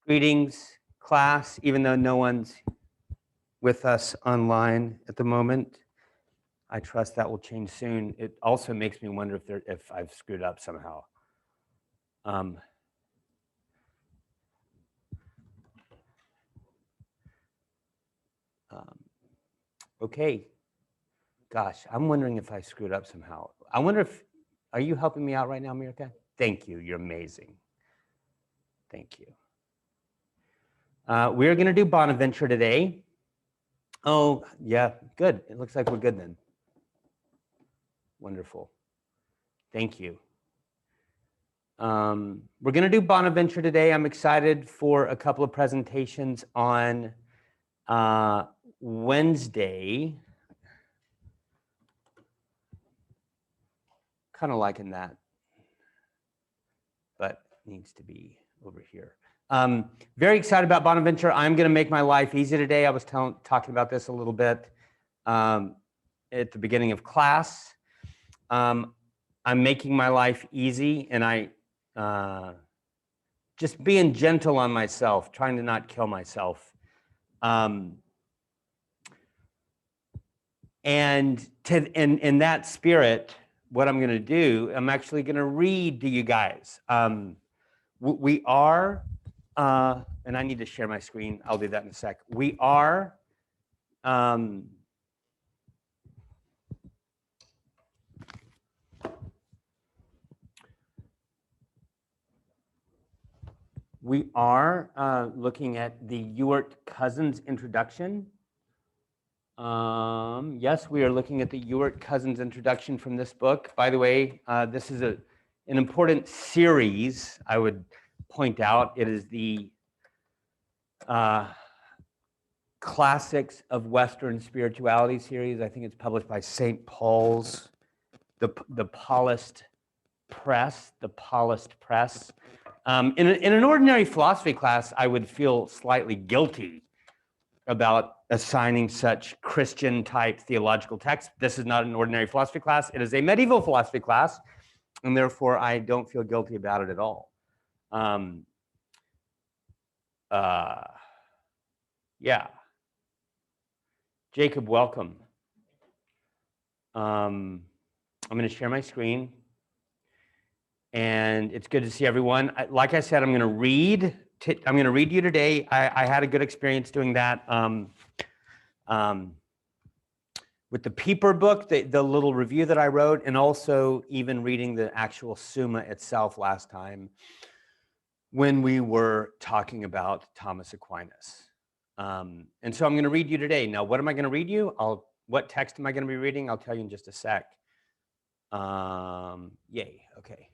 Greetings, class, even though no one's with us online at the moment. I trust that will change soon. It also makes me wonder if I've screwed up somehow. Okay. Gosh, I'm wondering if I screwed up somehow. I wonder if, are you helping me out right now, Mirka? Thank you. You're amazing. Thank you. We're going to do Bonaventure today. Oh, yeah, good. It looks like we're good then. Wonderful. Thank you. We're going to do Bonaventure today. I'm excited for a couple of presentations on Wednesday. Kind of liking that, but needs to be over here. Very excited about Bonaventure. I'm going to make my life easy today. I was talking about this a little bit at the beginning of class. I'm making my life easy, and I just being gentle on myself, trying to not kill myself. And in that spirit, what I'm going to do, I'm actually going to read to you guys. We are, and I need to share my screen. I'll do that in a sec. We are looking at the Ewart-Cousins introduction. Yes, we are looking at the Ewart-Cousins introduction from this book. By the way, this is an important series, I would point out. It is the Classics of Western Spirituality series. I think it's published by St. Paul's, the Paulist Press. In an ordinary philosophy class, I would feel slightly guilty about assigning such Christian-type theological texts. This is not an ordinary philosophy class. It is a medieval philosophy class, and therefore I don't feel guilty about it at all. Yeah. Jacob, welcome. I'm going to share my screen, and it's good to see everyone. Like I said, I'm going to read you today. I had a good experience doing that with the Pieper book, the little review that I wrote, and also even reading the actual Summa itself last time when we were talking about Thomas Aquinas. And so I'm going to read you today. Now, what am I going to read you? What text am I going to be reading? I'll tell you in just a sec. Yay, okay.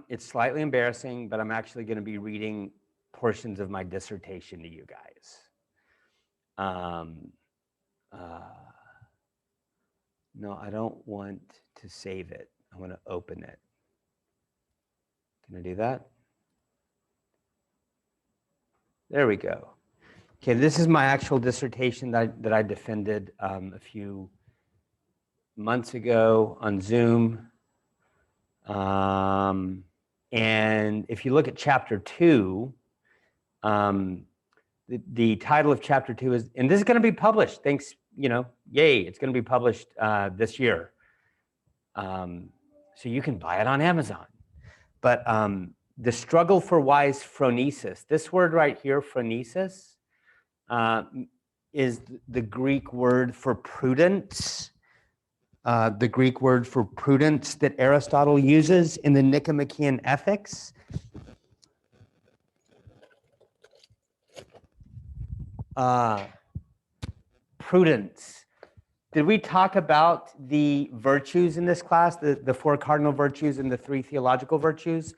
It's slightly embarrassing, but I'm actually going to be reading portions of my dissertation to you guys. No, I don't want to save it. I want to open it. Can I do that? There we go. Okay, this is my actual dissertation that I defended a few months ago on Zoom. And if you look at chapter 2, the title of chapter 2 is, and this is going to be published, thanks, yay, it's going to be published this year. So you can buy it on Amazon. But the struggle for wise phronesis, this word right here, phronesis, is the Greek word for prudence. The Greek word for prudence that Aristotle uses in the Nicomachean Ethics. Prudence. Did we talk about the virtues in this class, the 4 cardinal virtues and the 3 theological virtues?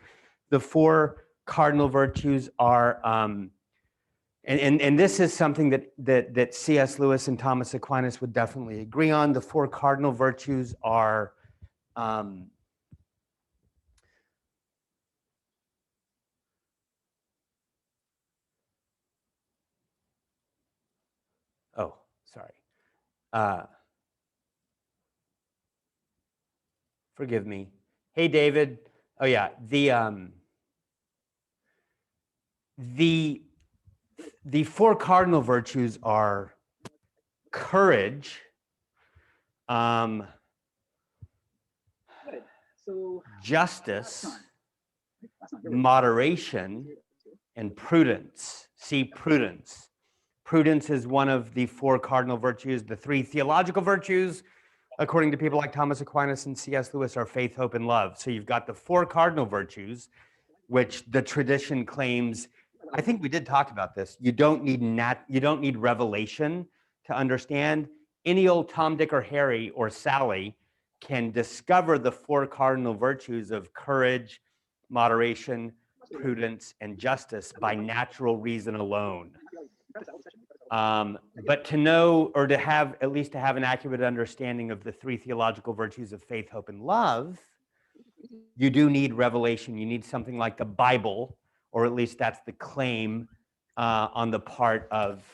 The 4 cardinal virtues are, and this is something that C.S. Lewis and Thomas Aquinas would definitely agree on. The 4 cardinal virtues are oh, sorry. Forgive me. Hey, David. Oh, yeah. the four cardinal virtues are courage, justice, moderation, and prudence. See, prudence. Prudence is one of the four cardinal virtues. The three theological virtues, according to people like Thomas Aquinas and C.S. Lewis, are faith, hope, and love. So you've got the four cardinal virtues, which the tradition claims. I think we did talk about this. You don't need revelation to understand. Any old Tom, Dick, or Harry or Sally can discover the four cardinal virtues of courage, moderation, prudence, and justice by natural reason alone. But to know, or to have, at least to have an accurate understanding of the three theological virtues of faith, hope, and love, you do need revelation. You need something like the Bible, or at least that's the claim on the part of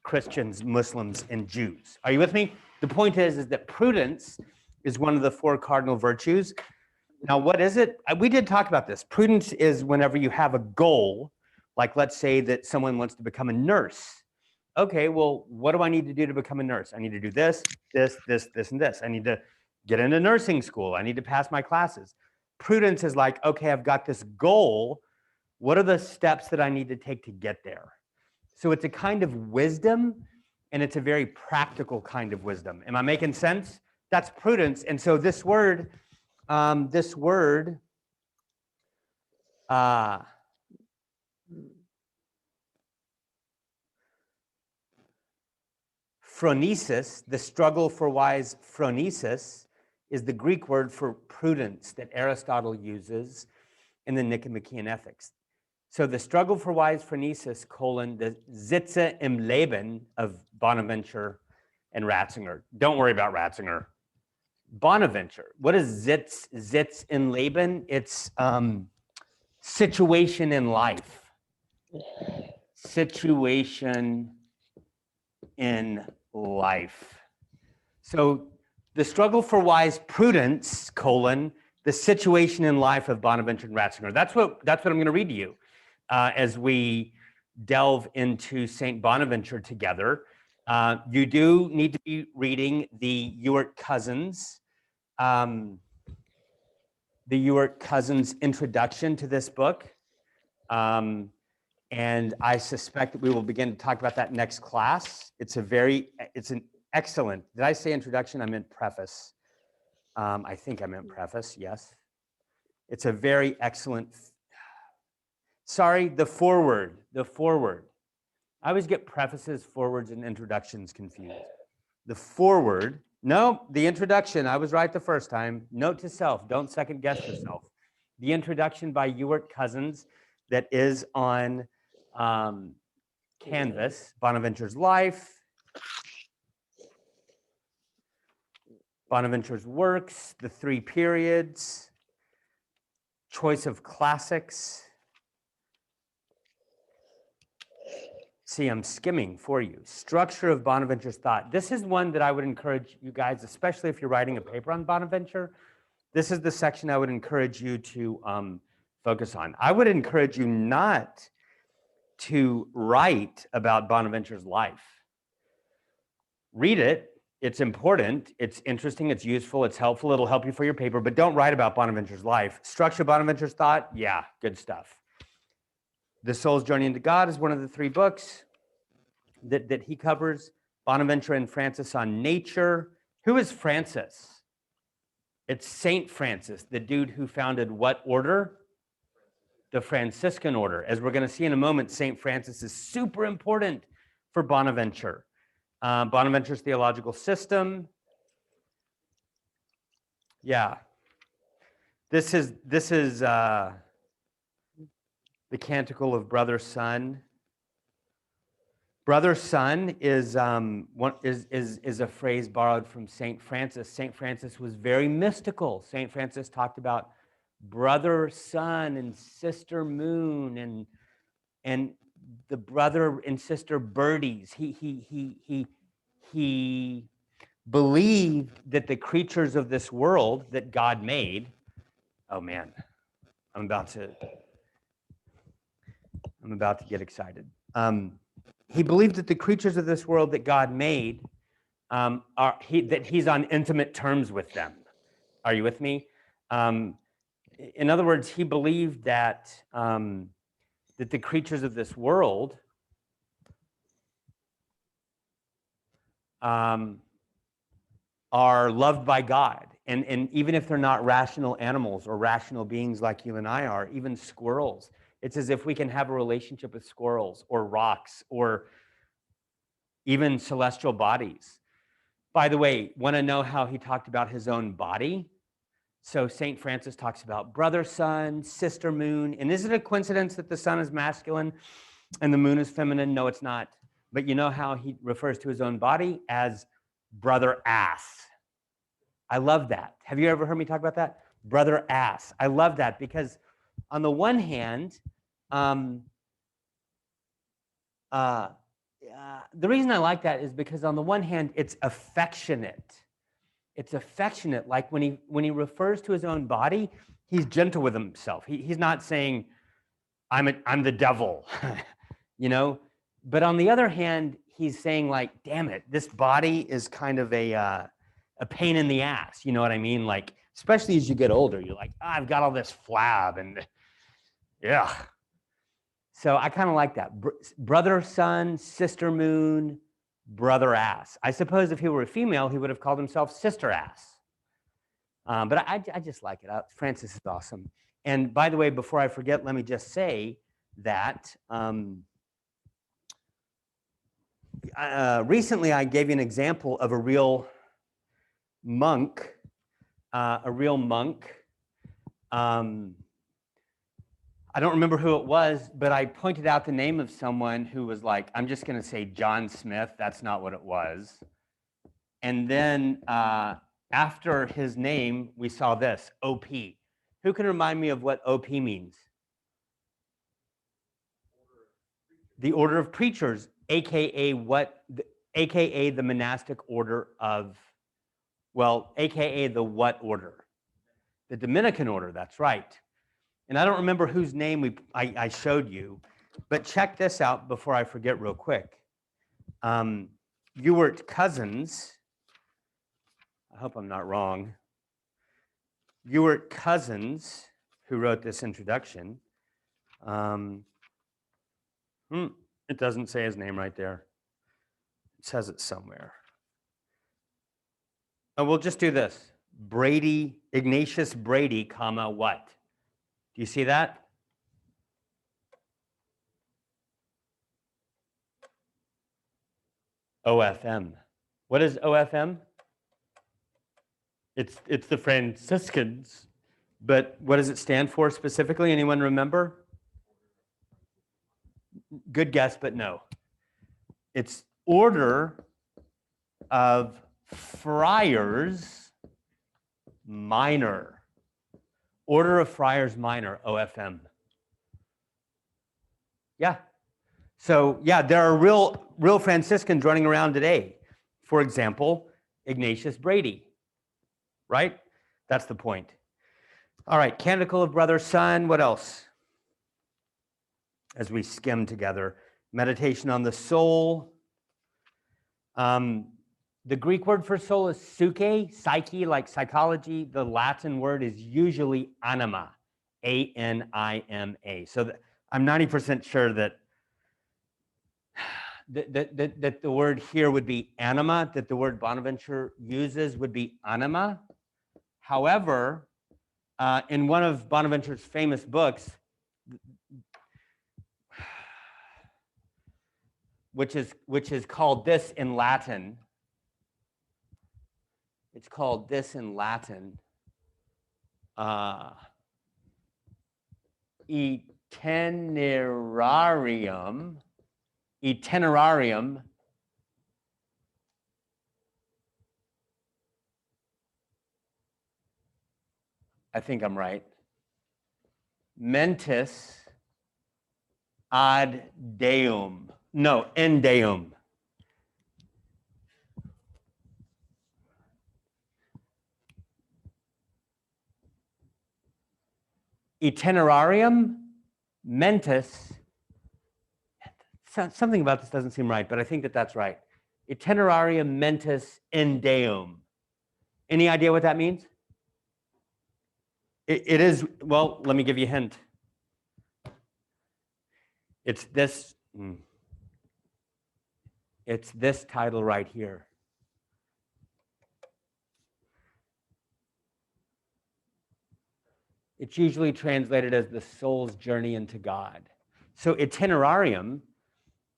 Christians, Muslims, and Jews. Are you with me? The point is that prudence is one of the four cardinal virtues. Now, what is it? We did talk about this. Prudence is whenever you have a goal, like let's say that someone wants to become a nurse. Okay, well, what do I need to do to become a nurse? I need to do this, this, this, this, and this. I need to get into nursing school. I need to pass my classes. Prudence is like, okay, I've got this goal. What are the steps that I need to take to get there? So it's a kind of wisdom, and it's a very practical kind of wisdom. Am I making sense? That's prudence. And so this word, phronesis, the struggle for wise phronesis, is the Greek word for prudence that Aristotle uses in the Nicomachean Ethics. So the struggle for wise phronesis, the Sitze im Leben of Bonaventure and Ratzinger. Don't worry about Ratzinger. Bonaventure. What is Sitz im Leben? It's situation in life. Situation in life. So the struggle for wise prudence, the situation in life of Bonaventure and Ratzinger. That's what I'm going to read to you as we delve into St. Bonaventure together. You do need to be reading the Ewart Cousins, introduction to this book. And I suspect that we will begin to talk about that next class. It's an excellent, did I say introduction? I meant preface. I think I meant preface, yes. It's a very excellent, sorry, the foreword. I always get prefaces, forewords, and introductions confused. The foreword, no, the introduction, I was right the first time. Note to self, don't second guess yourself. The introduction by Ewart Cousins that is on Canvas, Bonaventure's life, Bonaventure's works, the three periods, choice of classics. See, I'm skimming for you. Structure of Bonaventure's thought. This is one that I would encourage you guys, especially if you're writing a paper on Bonaventure, this is the section I would encourage you to focus on. I would encourage you not to write about Bonaventure's life. Read it. It's important. It's interesting. It's useful. It's helpful. It'll help you for your paper, but don't write about Bonaventure's life. Structure of Bonaventure's thought. Yeah, good stuff. The Soul's Journey into God is one of the three books that he covers. Bonaventure and Francis on nature. Who is Francis? It's Saint Francis, the dude who founded what order? The Franciscan order. As we're going to see in a moment, Saint Francis is super important for Bonaventure. Bonaventure's theological system. Yeah. This is the Canticle of Brother Sun. Brother Sun is a phrase borrowed from Saint Francis. Saint Francis was very mystical. Saint Francis talked about brother sun and sister moon and the brother and sister birdies. He believed that the creatures of this world that God made. Oh man, I'm about to. I'm about to get excited. He believed that the creatures of this world that God made, that he's on intimate terms with them. Are you with me? In other words, he believed that, that the creatures of this world are loved by God. And even if they're not rational animals or rational beings like you and I are, even squirrels, it's as if we can have a relationship with squirrels or rocks or even celestial bodies. By the way, want to know how he talked about his own body? So St. Francis talks about brother sun, sister moon. And is it a coincidence that the sun is masculine and the moon is feminine? No, it's not. But you know how he refers to his own body? As brother ass. I love that. Have you ever heard me talk about that? Brother ass. I love that because on the one hand, the reason I like that is because on the one hand, it's affectionate. It's affectionate. Like when he refers to his own body, he's gentle with himself. He's not saying, I'm the devil, you know? But on the other hand, he's saying like, damn it, this body is kind of a pain in the ass. You know what I mean? Like, especially as you get older, you're like, I've got all this flab and yeah. So I kind of like that. Brother sun, sister moon, brother ass. I suppose if he were a female, he would have called himself sister ass. But I just like it. Francis is awesome. And by the way, before I forget, let me just say that recently I gave you an example of a real monk, I don't remember who it was, but I pointed out the name of someone who was like, I'm just going to say John Smith. That's not what it was. And then after his name, we saw this, OP. Who can remind me of what OP means? The Order of Preachers, AKA what? AKA the monastic order of, well, AKA the what order? The Dominican order, that's right. And I don't remember whose name I showed you, but check this out before I forget real quick. Ewart Cousins, I hope I'm not wrong. Ewart Cousins, who wrote this introduction, it doesn't say his name right there. It says it somewhere. Oh, we'll just do this. Brady, Ignatius Brady, comma, what? Do you see that? OFM. What is OFM? It's the Franciscans, but what does it stand for specifically? Anyone remember? Good guess, but no. It's Order of Friars Minor. Order of Friars Minor, OFM. Yeah. So yeah, there are real Franciscans running around today. For example, Ignatius Brady, right? That's the point. All right, Canticle of Brother Sun, what else? As we skim together, meditation on the soul. The Greek word for soul is psyche, like psychology. The Latin word is usually anima, A-N-I-M-A. So I'm 90% sure that the word here would be anima, that the word Bonaventure uses would be anima. However, in one of Bonaventure's famous books, which is called this in Latin, it's called this in Latin, itinerarium. I think I'm right. Mentis ad Deum. No, in Deum. Itinerarium mentis something about this doesn't seem right, but I think that that's right. Itinerarium mentis in Deum. Any idea what that means? It is, well, let me give you a hint. It's this, it's this title right here. It's usually translated as the soul's journey into God. So itinerarium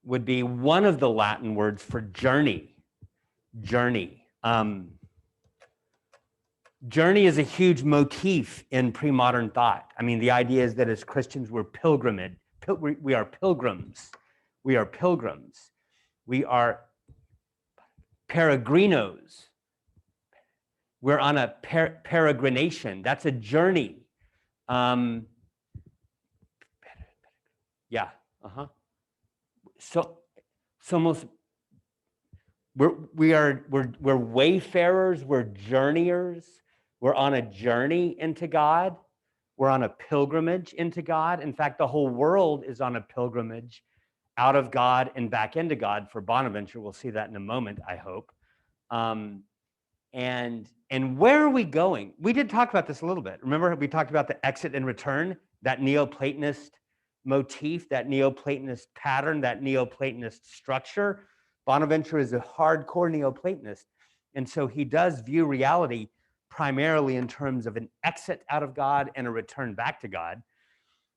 would be one of the Latin words for journey. Journey. Journey is a huge motif in pre-modern thought. I mean, the idea is that as Christians, we're pilgrimage. We are pilgrims. We are pilgrims. We are peregrinos. We're on a peregrination. That's a journey. Yeah. So most we're wayfarers. We're journeyers. We're on a journey into God. We're on a pilgrimage into God. In fact, the whole world is on a pilgrimage out of God and back into God for Bonaventure. We'll see that in a moment, I hope. And where are we going? We did talk about this a little bit. Remember, we talked about the exit and return, that Neoplatonist motif, that Neoplatonist pattern, that Neoplatonist structure. Bonaventure is a hardcore Neoplatonist. And so he does view reality primarily in terms of an exit out of God and a return back to God.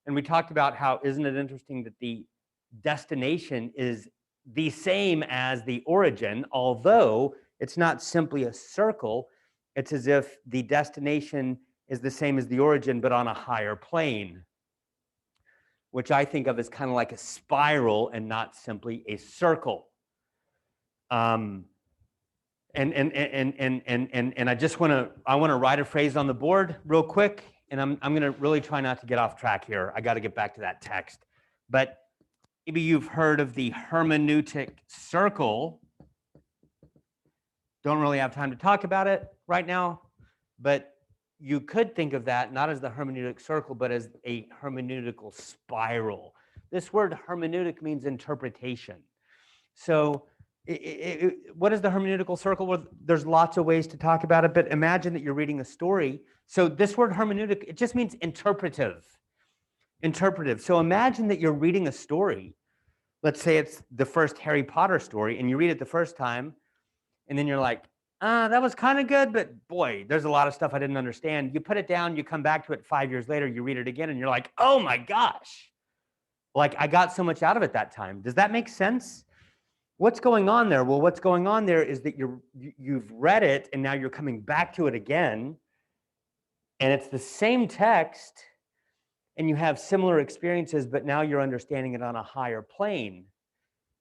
And we talked about how, isn't it interesting that the destination is the same as the origin, although it's not simply a circle. It's as if the destination is the same as the origin, but on a higher plane, which I think of as kind of like a spiral and not simply a circle. And I just want to write a phrase on the board real quick, and I'm going to really try not to get off track here. I got to get back to that text. But maybe you've heard of the hermeneutic circle. Don't really have time to talk about it right now, but you could think of that not as the hermeneutic circle, but as a hermeneutical spiral. This word hermeneutic means interpretation. So what is the hermeneutical circle? Well, there's lots of ways to talk about it, but imagine that you're reading a story. So this word hermeneutic, it just means interpretive. Interpretive. So imagine that you're reading a story. Let's say it's the first Harry Potter story, and you read it the first time, and then you're like, that was kind of good, but boy, there's a lot of stuff I didn't understand. You put it down, you come back to it 5 years later, you read it again, and you're like, oh my gosh. Like, I got so much out of it that time. Does that make sense? What's going on there? Well, what's going on there is that you've read it, and now you're coming back to it again, and it's the same text, and you have similar experiences, but now you're understanding it on a higher plane.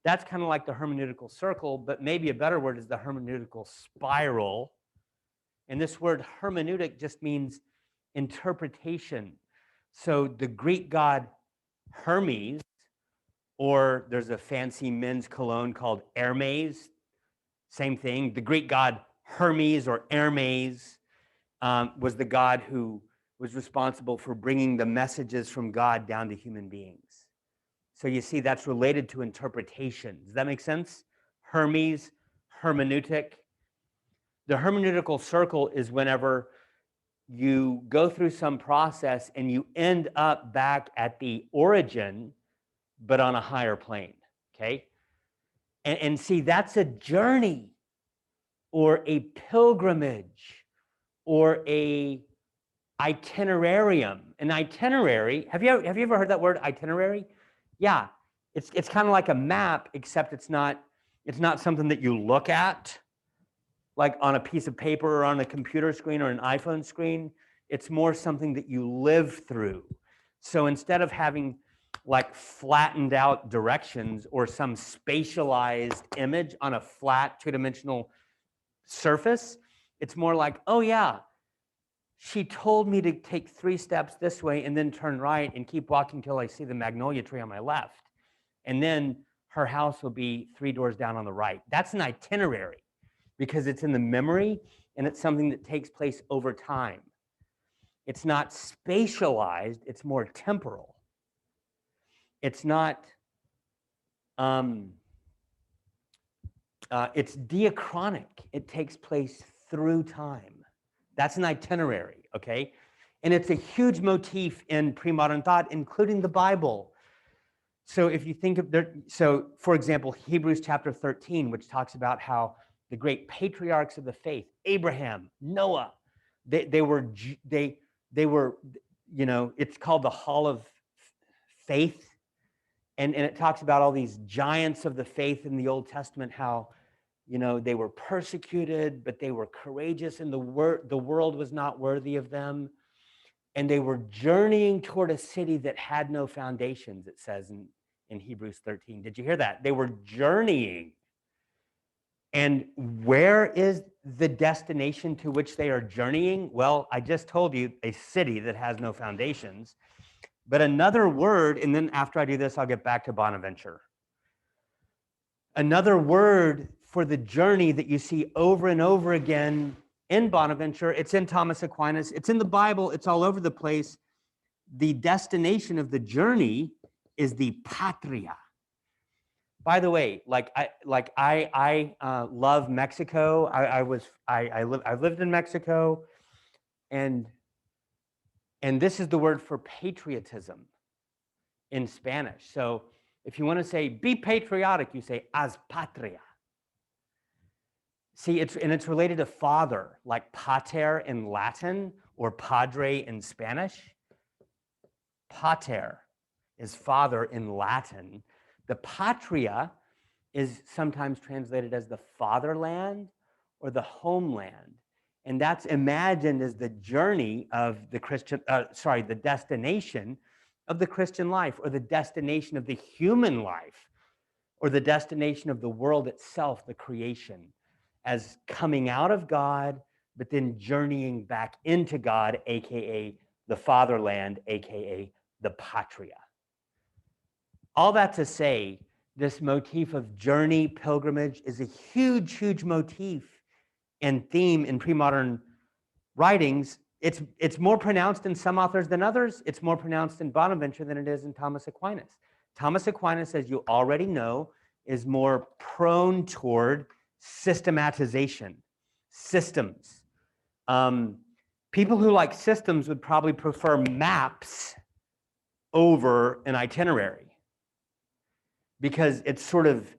That's kind of like the hermeneutical circle, but maybe a better word is the hermeneutical spiral. And this word hermeneutic just means interpretation. So the Greek god Hermes, or there's a fancy men's cologne called Hermes, same thing. The Greek god Hermes or Hermes was the god who was responsible for bringing the messages from God down to human beings. So you see, that's related to interpretation. Does that make sense? Hermes, hermeneutic. The hermeneutical circle is whenever you go through some process and you end up back at the origin, but on a higher plane, okay? And see, that's a journey or a pilgrimage or a itinerarium. An itinerary, have you ever heard that word, itinerary? Yeah, it's kind of like a map, except it's not something that you look at, like on a piece of paper or on a computer screen or an iPhone screen. It's more something that you live through. So instead of having like flattened out directions or some spatialized image on a flat two-dimensional surface, it's more like, oh yeah, she told me to take 3 steps this way and then turn right and keep walking till I see the magnolia tree on my left. And then her house will be 3 doors down on the right. That's an itinerary because it's in the memory and it's something that takes place over time. It's not spatialized, it's more temporal. It's not It's diachronic. It takes place through time. That's an itinerary, okay? And it's a huge motif in pre-modern thought, including the Bible. So if you think of so for example, Hebrews chapter 13, which talks about how the great patriarchs of the faith, Abraham, Noah, they were, it's called the Hall of Faith. And it talks about all these giants of the faith in the Old Testament, how, they were persecuted, but they were courageous, and the world was not worthy of them. And they were journeying toward a city that had no foundations, it says in Hebrews 13. Did you hear that? They were journeying. And where is the destination to which they are journeying? Well, I just told you, a city that has no foundations. But another word, and then after I do this, I'll get back to Bonaventure. Another word for the journey that you see over and over again in Bonaventure, it's in Thomas Aquinas, it's in the Bible, it's all over the place. The destination of the journey is the patria. By the way, I love Mexico. I've lived in Mexico, and this is the word for patriotism in Spanish. So if you want to say be patriotic, you say haz patria. See, it's related to father, like pater in Latin or padre in Spanish. Pater is father in Latin. The patria is sometimes translated as the fatherland or the homeland. And that's imagined as the journey of the the destination of the Christian life, or the destination of the human life, or the destination of the world itself, the creation, as coming out of God, but then journeying back into God, aka the fatherland, aka the patria. All that to say, this motif of journey, pilgrimage is a huge, huge motif and theme in pre-modern writings. It's more pronounced in some authors than others. It's more pronounced in Bonaventure than it is in Thomas Aquinas. Thomas Aquinas, as you already know, is more prone toward systematization, systems. People who like systems would probably prefer maps over an itinerary, because it's sort of,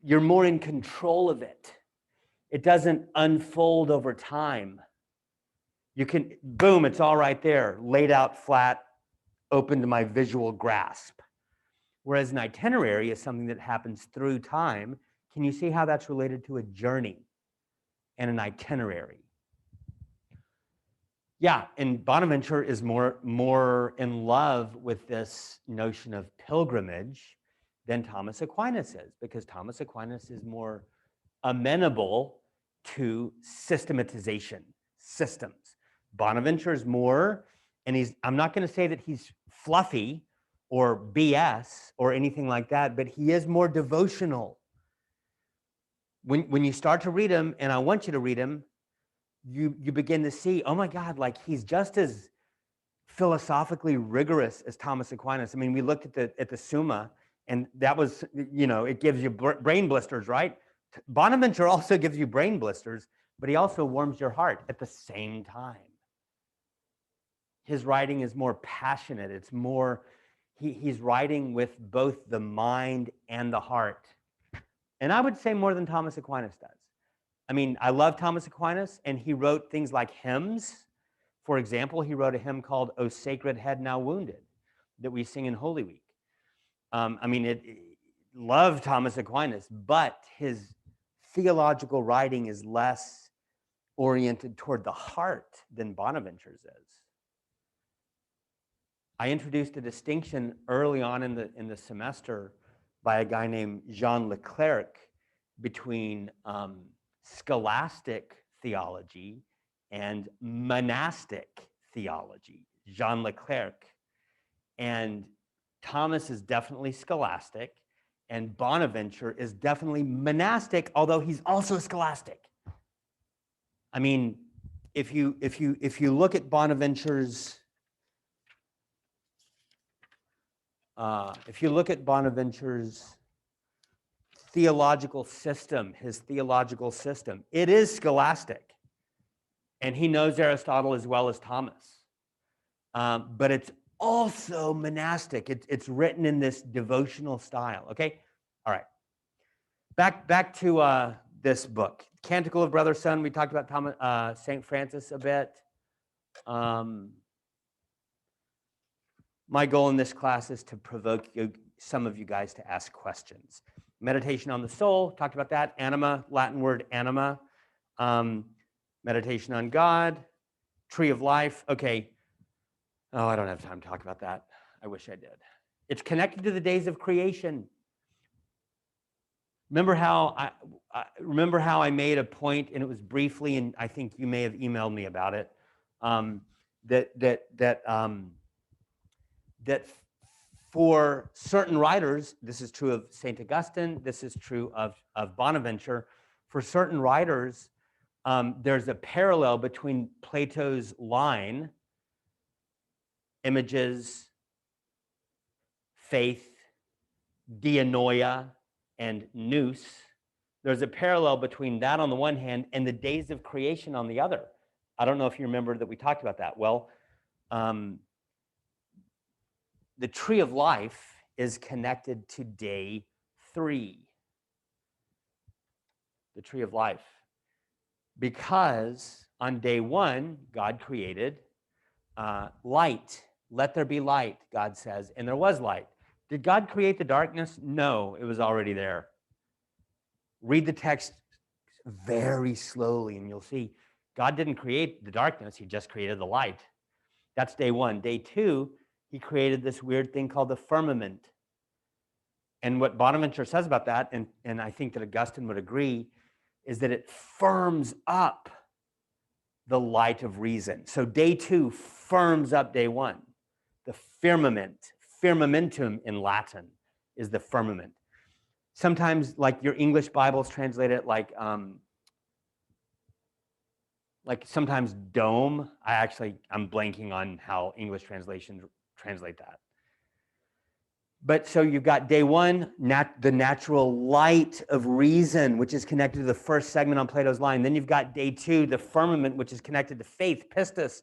you're more in control of it. It doesn't unfold over time. You can, boom, it's all right there, laid out flat, open to my visual grasp. Whereas an itinerary is something that happens through time. Can you see how that's related to a journey and an itinerary? Yeah, and Bonaventure is more in love with this notion of pilgrimage than Thomas Aquinas is, because Thomas Aquinas is more amenable to systematization, systems. Bonaventure is more, and I'm not going to say that he's fluffy or BS or anything like that, but he is more devotional. When you start to read him, and I want you to read him, you begin to see, oh my God, like he's just as philosophically rigorous as Thomas Aquinas. I mean, we looked at the Summa, and that was, it gives you brain blisters, right? Bonaventure also gives you brain blisters, but he also warms your heart at the same time. His writing is more passionate. It's more, he's writing with both the mind and the heart. And I would say more than Thomas Aquinas does. I mean, I love Thomas Aquinas, and he wrote things like hymns. For example, he wrote a hymn called "O Sacred Head Now Wounded" that we sing in Holy Week. Love Thomas Aquinas, but his theological writing is less oriented toward the heart than Bonaventure's is. I introduced a distinction early on in the semester by a guy named Jean Leclerc between scholastic theology and monastic theology. Jean Leclerc. And Thomas is definitely scholastic, and Bonaventure is definitely monastic, although he's also scholastic. I mean, if you look at Bonaventure's If you look at Bonaventure's theological system, his theological system, it is scholastic. And he knows Aristotle as well as Thomas. But it's also monastic. It's written in this devotional style, okay? All right. Back to this book. Canticle of Brother Son, we talked about Thomas, St. Francis a bit. My goal in this class is to provoke some of you guys to ask questions. Meditation on the soul, talked about that. Anima, Latin word anima. Meditation on God. Tree of life. Okay. Oh, I don't have time to talk about that. I wish I did. It's connected to the days of creation. Remember how I made a point, and it was briefly, and I think you may have emailed me about it, that for certain writers, this is true of St. Augustine, this is true of Bonaventure, for certain writers, there's a parallel between Plato's line, images, faith, dianoia, and nous. There's a parallel between that on the one hand and the days of creation on the other. I don't know if you remember that we talked about that. Well, the tree of life is connected to day 3. The tree of life. Because on day 1, God created light. Let there be light, God says, and there was light. Did God create the darkness? No, it was already there. Read the text very slowly and you'll see God didn't create the darkness, he just created the light. That's day 1. Day 2, he created this weird thing called the firmament. And what Bonaventure says about that, and I think that Augustine would agree, is that it firms up the light of reason. So day 2 firms up day 1. The firmament, firmamentum in Latin is the firmament. Sometimes, like your English Bibles translate it like sometimes dome. I'm blanking on how English translations translate that. But so you've got day 1, the natural light of reason, which is connected to the first segment on Plato's line. Then you've got day 2, the firmament, which is connected to faith, pistis,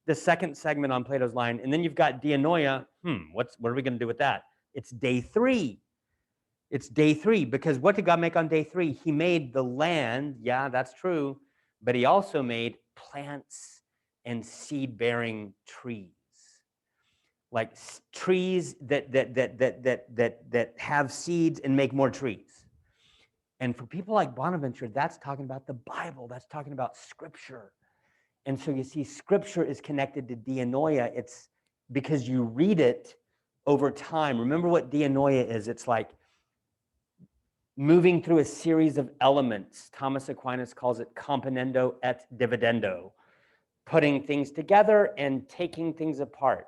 the second segment on Plato's line. And then you've got dianoia. What are we going to do with that? It's day 3. It's day 3, because what did God make on day 3? He made the land, yeah, that's true, but he also made plants and seed-bearing trees. Like trees that have seeds and make more trees. And for people like Bonaventure, that's talking about the Bible. That's talking about Scripture. And so you see, Scripture is connected to dianoia. It's because you read it over time. Remember what dianoia is. It's like moving through a series of elements. Thomas Aquinas calls it componendo et dividendo. Putting things together and taking things apart.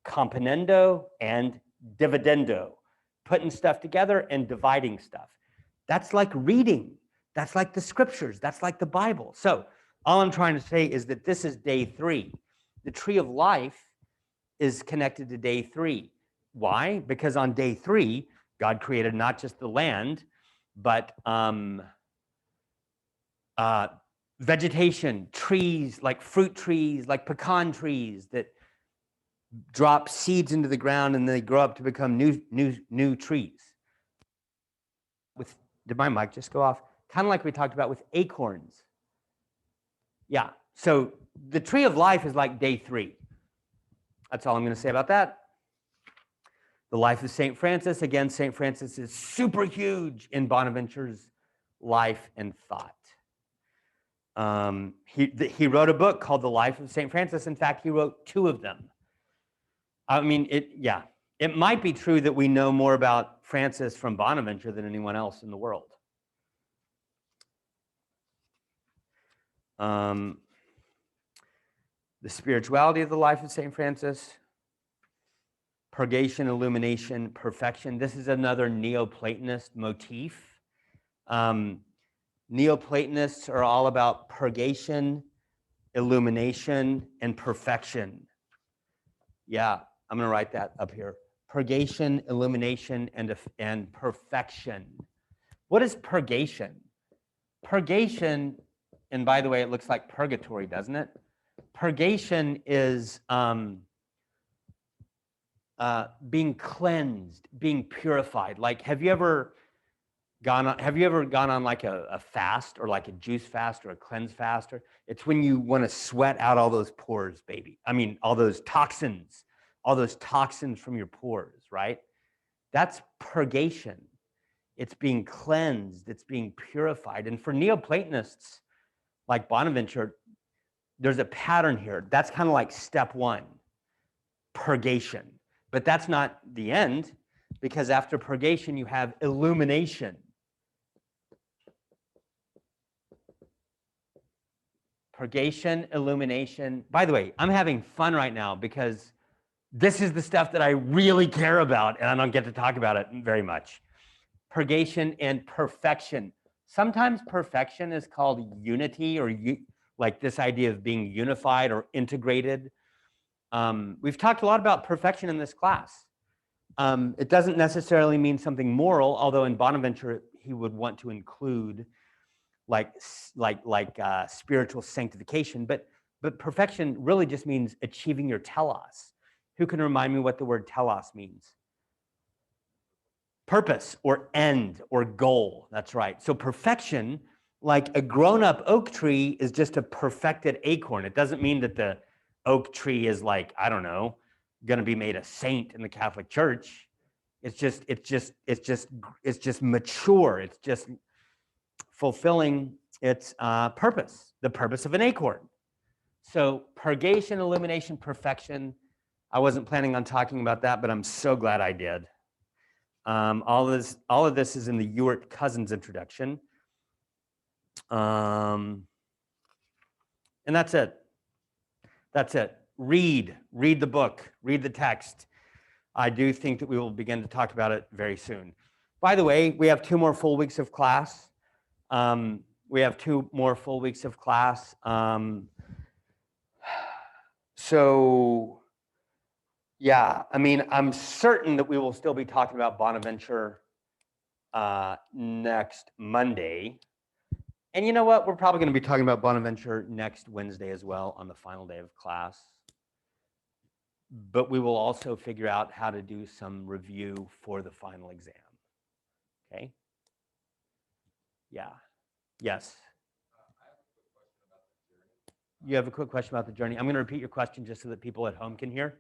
Componendo and dividendo, putting stuff together and dividing stuff. That's like reading. That's like the Scriptures. That's like the Bible. So all I'm trying to say is that this is day 3. The tree of life is connected to day 3. Why? Because on day 3, God created not just the land, but vegetation, trees, like fruit trees, like pecan trees that drop seeds into the ground and they grow up to become new trees. Did my mic just go off? Kind of like we talked about with acorns. Yeah, so the tree of life is like day 3. That's all I'm going to say about that. The life of St. Francis. Again, St. Francis is super huge in Bonaventure's life and thought. He wrote a book called The Life of St. Francis. In fact, he wrote 2 of them. I mean, it might be true that we know more about Francis from Bonaventure than anyone else in the world. The spirituality of the life of St. Francis, purgation, illumination, perfection. This is another Neoplatonist motif. Neoplatonists are all about purgation, illumination, and perfection. Yeah, I'm going to write that up here. purgation, illumination, and perfection. What is purgation? Purgation, and by the way, it looks like purgatory, doesn't it? Purgation is being cleansed, being purified. Like, have you ever gone on like a fast, or like a juice fast, or a cleanse fast? Or it's when you want to sweat out all those pores, baby. I mean, all those toxins from your pores, right? That's purgation. It's being cleansed, it's being purified. And for Neoplatonists like Bonaventure, there's a pattern here. That's kind of like step one, purgation. But that's not the end, because after purgation, you have illumination. Purgation, illumination. By the way, I'm having fun right now because this is the stuff that I really care about, and I don't get to talk about it very much. Purgation and perfection. Sometimes perfection is called unity, or like this idea of being unified or integrated. We've talked a lot about perfection in this class. It doesn't necessarily mean something moral, although in Bonaventure he would want to include like spiritual sanctification. But perfection really just means achieving your telos. Who can remind me what the word telos means? Purpose, or end, or goal. That's right. So perfection, like a grown-up oak tree, is just a perfected acorn. It doesn't mean that the oak tree is like, I don't know, going to be made a saint in the Catholic Church. It's just mature. It's just fulfilling its purpose, the purpose of an acorn. So purgation, illumination, perfection. I wasn't planning on talking about that, but I'm so glad I did. All of this is in the Ewart Cousins introduction. And that's it. That's it. Read the book, read the text. I do think that we will begin to talk about it very soon. By the way, we have 2 more full weeks of class. So yeah, I mean, I'm certain that we will still be talking about Bonaventure next Monday. And you know what? We're probably going to be talking about Bonaventure next Wednesday as well, on the final day of class. But we will also figure out how to do some review for the final exam. Okay? Yeah. Yes. You have a quick question about the journey. I'm going to repeat your question just so that people at home can hear.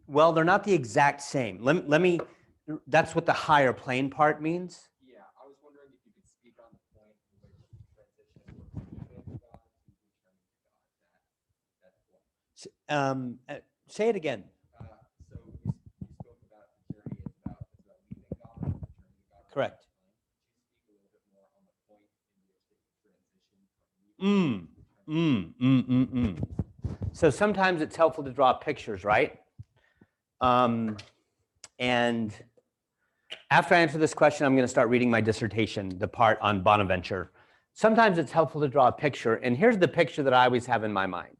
Well, they're not the exact same. Let me. That's what the higher plane part means. Yeah, I was wondering if you could speak on the point in which you transition from being God to returning to God. That point. Say it again. So you spoke about the journey. It's about leaving God and returning to God. Correct. Could you speak a little bit more on the point in which you transition from So sometimes it's helpful to draw pictures, right? And after I answer this question, I'm going to start reading my dissertation, the part on Bonaventure. Sometimes it's helpful to draw a picture, and here's the picture that I always have in my mind.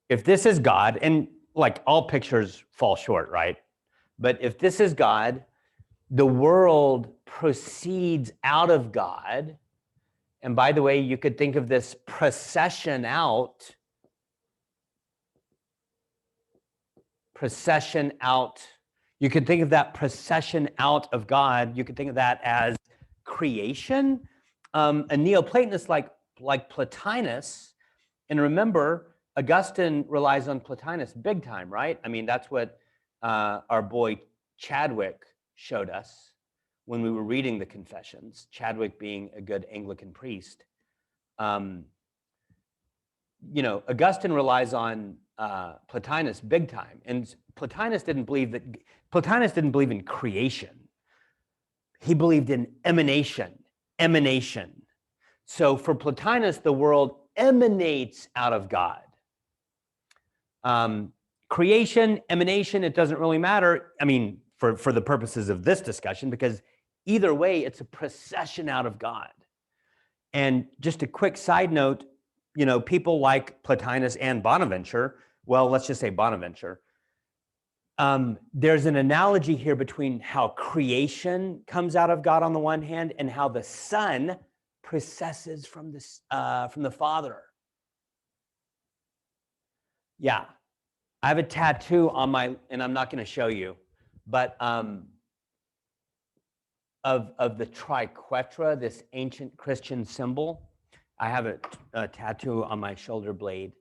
If this is God, and like all pictures fall short, right? But if this is God, the world proceeds out of God. And by the way, you could think of this procession out. You could think of that procession out of God. You could think of that as creation. A Neoplatonist like Plotinus, and remember, Augustine relies on Plotinus big time, right? I mean, that's what our boy Chadwick showed us when we were reading the Confessions, Chadwick being a good Anglican priest. Augustine relies on Plotinus big time, and Plotinus didn't believe in creation. He believed in emanation. So for Plotinus, the world emanates out of God. Creation, emanation, it doesn't really matter. I mean, for the purposes of this discussion, because either way, it's a procession out of God. And just a quick side note, people like Plotinus and Bonaventure, well, let's just say Bonaventure, there's an analogy here between how creation comes out of God on the one hand and how the Son processes from the Father. Yeah, I have a tattoo on and I'm not going to show you, but of the triquetra, this ancient Christian symbol. I have a tattoo on my shoulder blade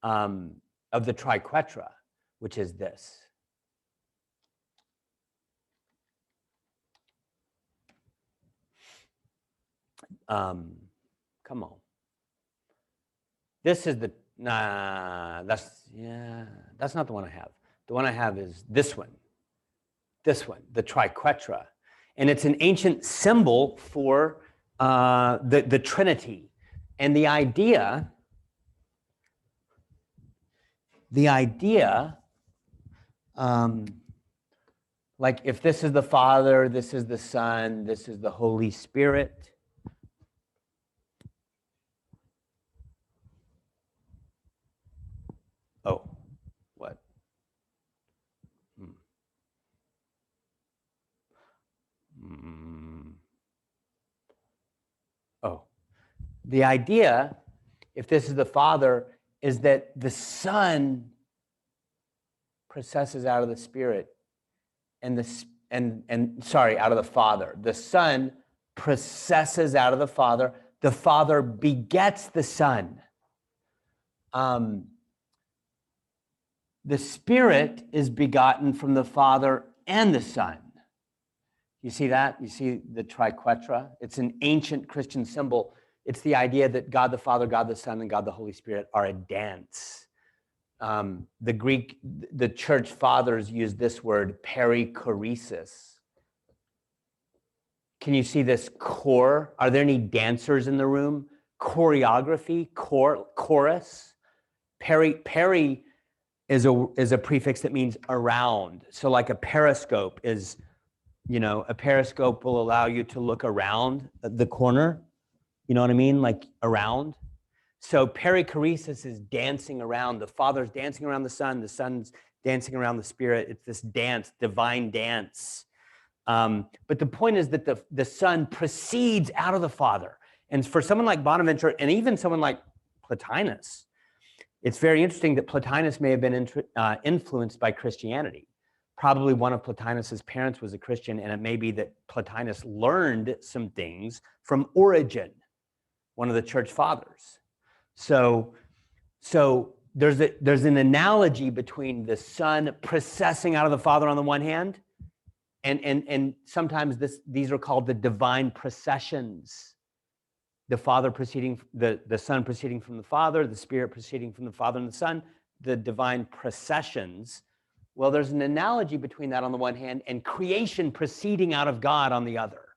of the triquetra, which is this. Come on. This is that's not the one I have. The one I have is this one, the triquetra. And it's an ancient symbol for the Trinity. And the idea, like if this is the Father, this is the Son, this is the Holy Spirit. Oh, what? Oh, the idea, if this is the Father, is that the Son processes out of the Spirit, and out of the Father. The Son processes out of the Father. The Father begets the Son. The Spirit is begotten from the Father and the Son. You see that? You see the triquetra? It's an ancient Christian symbol. It's the idea that God the Father, God the Son, and God the Holy Spirit are a dance. The church fathers use this word, perichoresis. Can you see this core? Are there any dancers in the room? Choreography, chorus. Peri is a prefix that means around. So like a periscope is, a periscope will allow you to look around the corner. You know what I mean? Like around. So perichoresis is dancing around. The Father's dancing around the Son's dancing around the Spirit. It's this dance, divine dance. But the point is that the Son proceeds out of the Father. And for someone like Bonaventure, and even someone like Plotinus, it's very interesting that Plotinus may have been influenced by Christianity. Probably one of Plotinus's parents was a Christian, and it may be that Plotinus learned some things from Origen, one of the church fathers. So there's an analogy between the Son processing out of the Father on the one hand, and sometimes these are called the divine processions. The Father proceeding, the Son proceeding from the Father, the Spirit proceeding from the Father and the Son, the divine processions. Well, there's an analogy between that on the one hand and creation proceeding out of God on the other.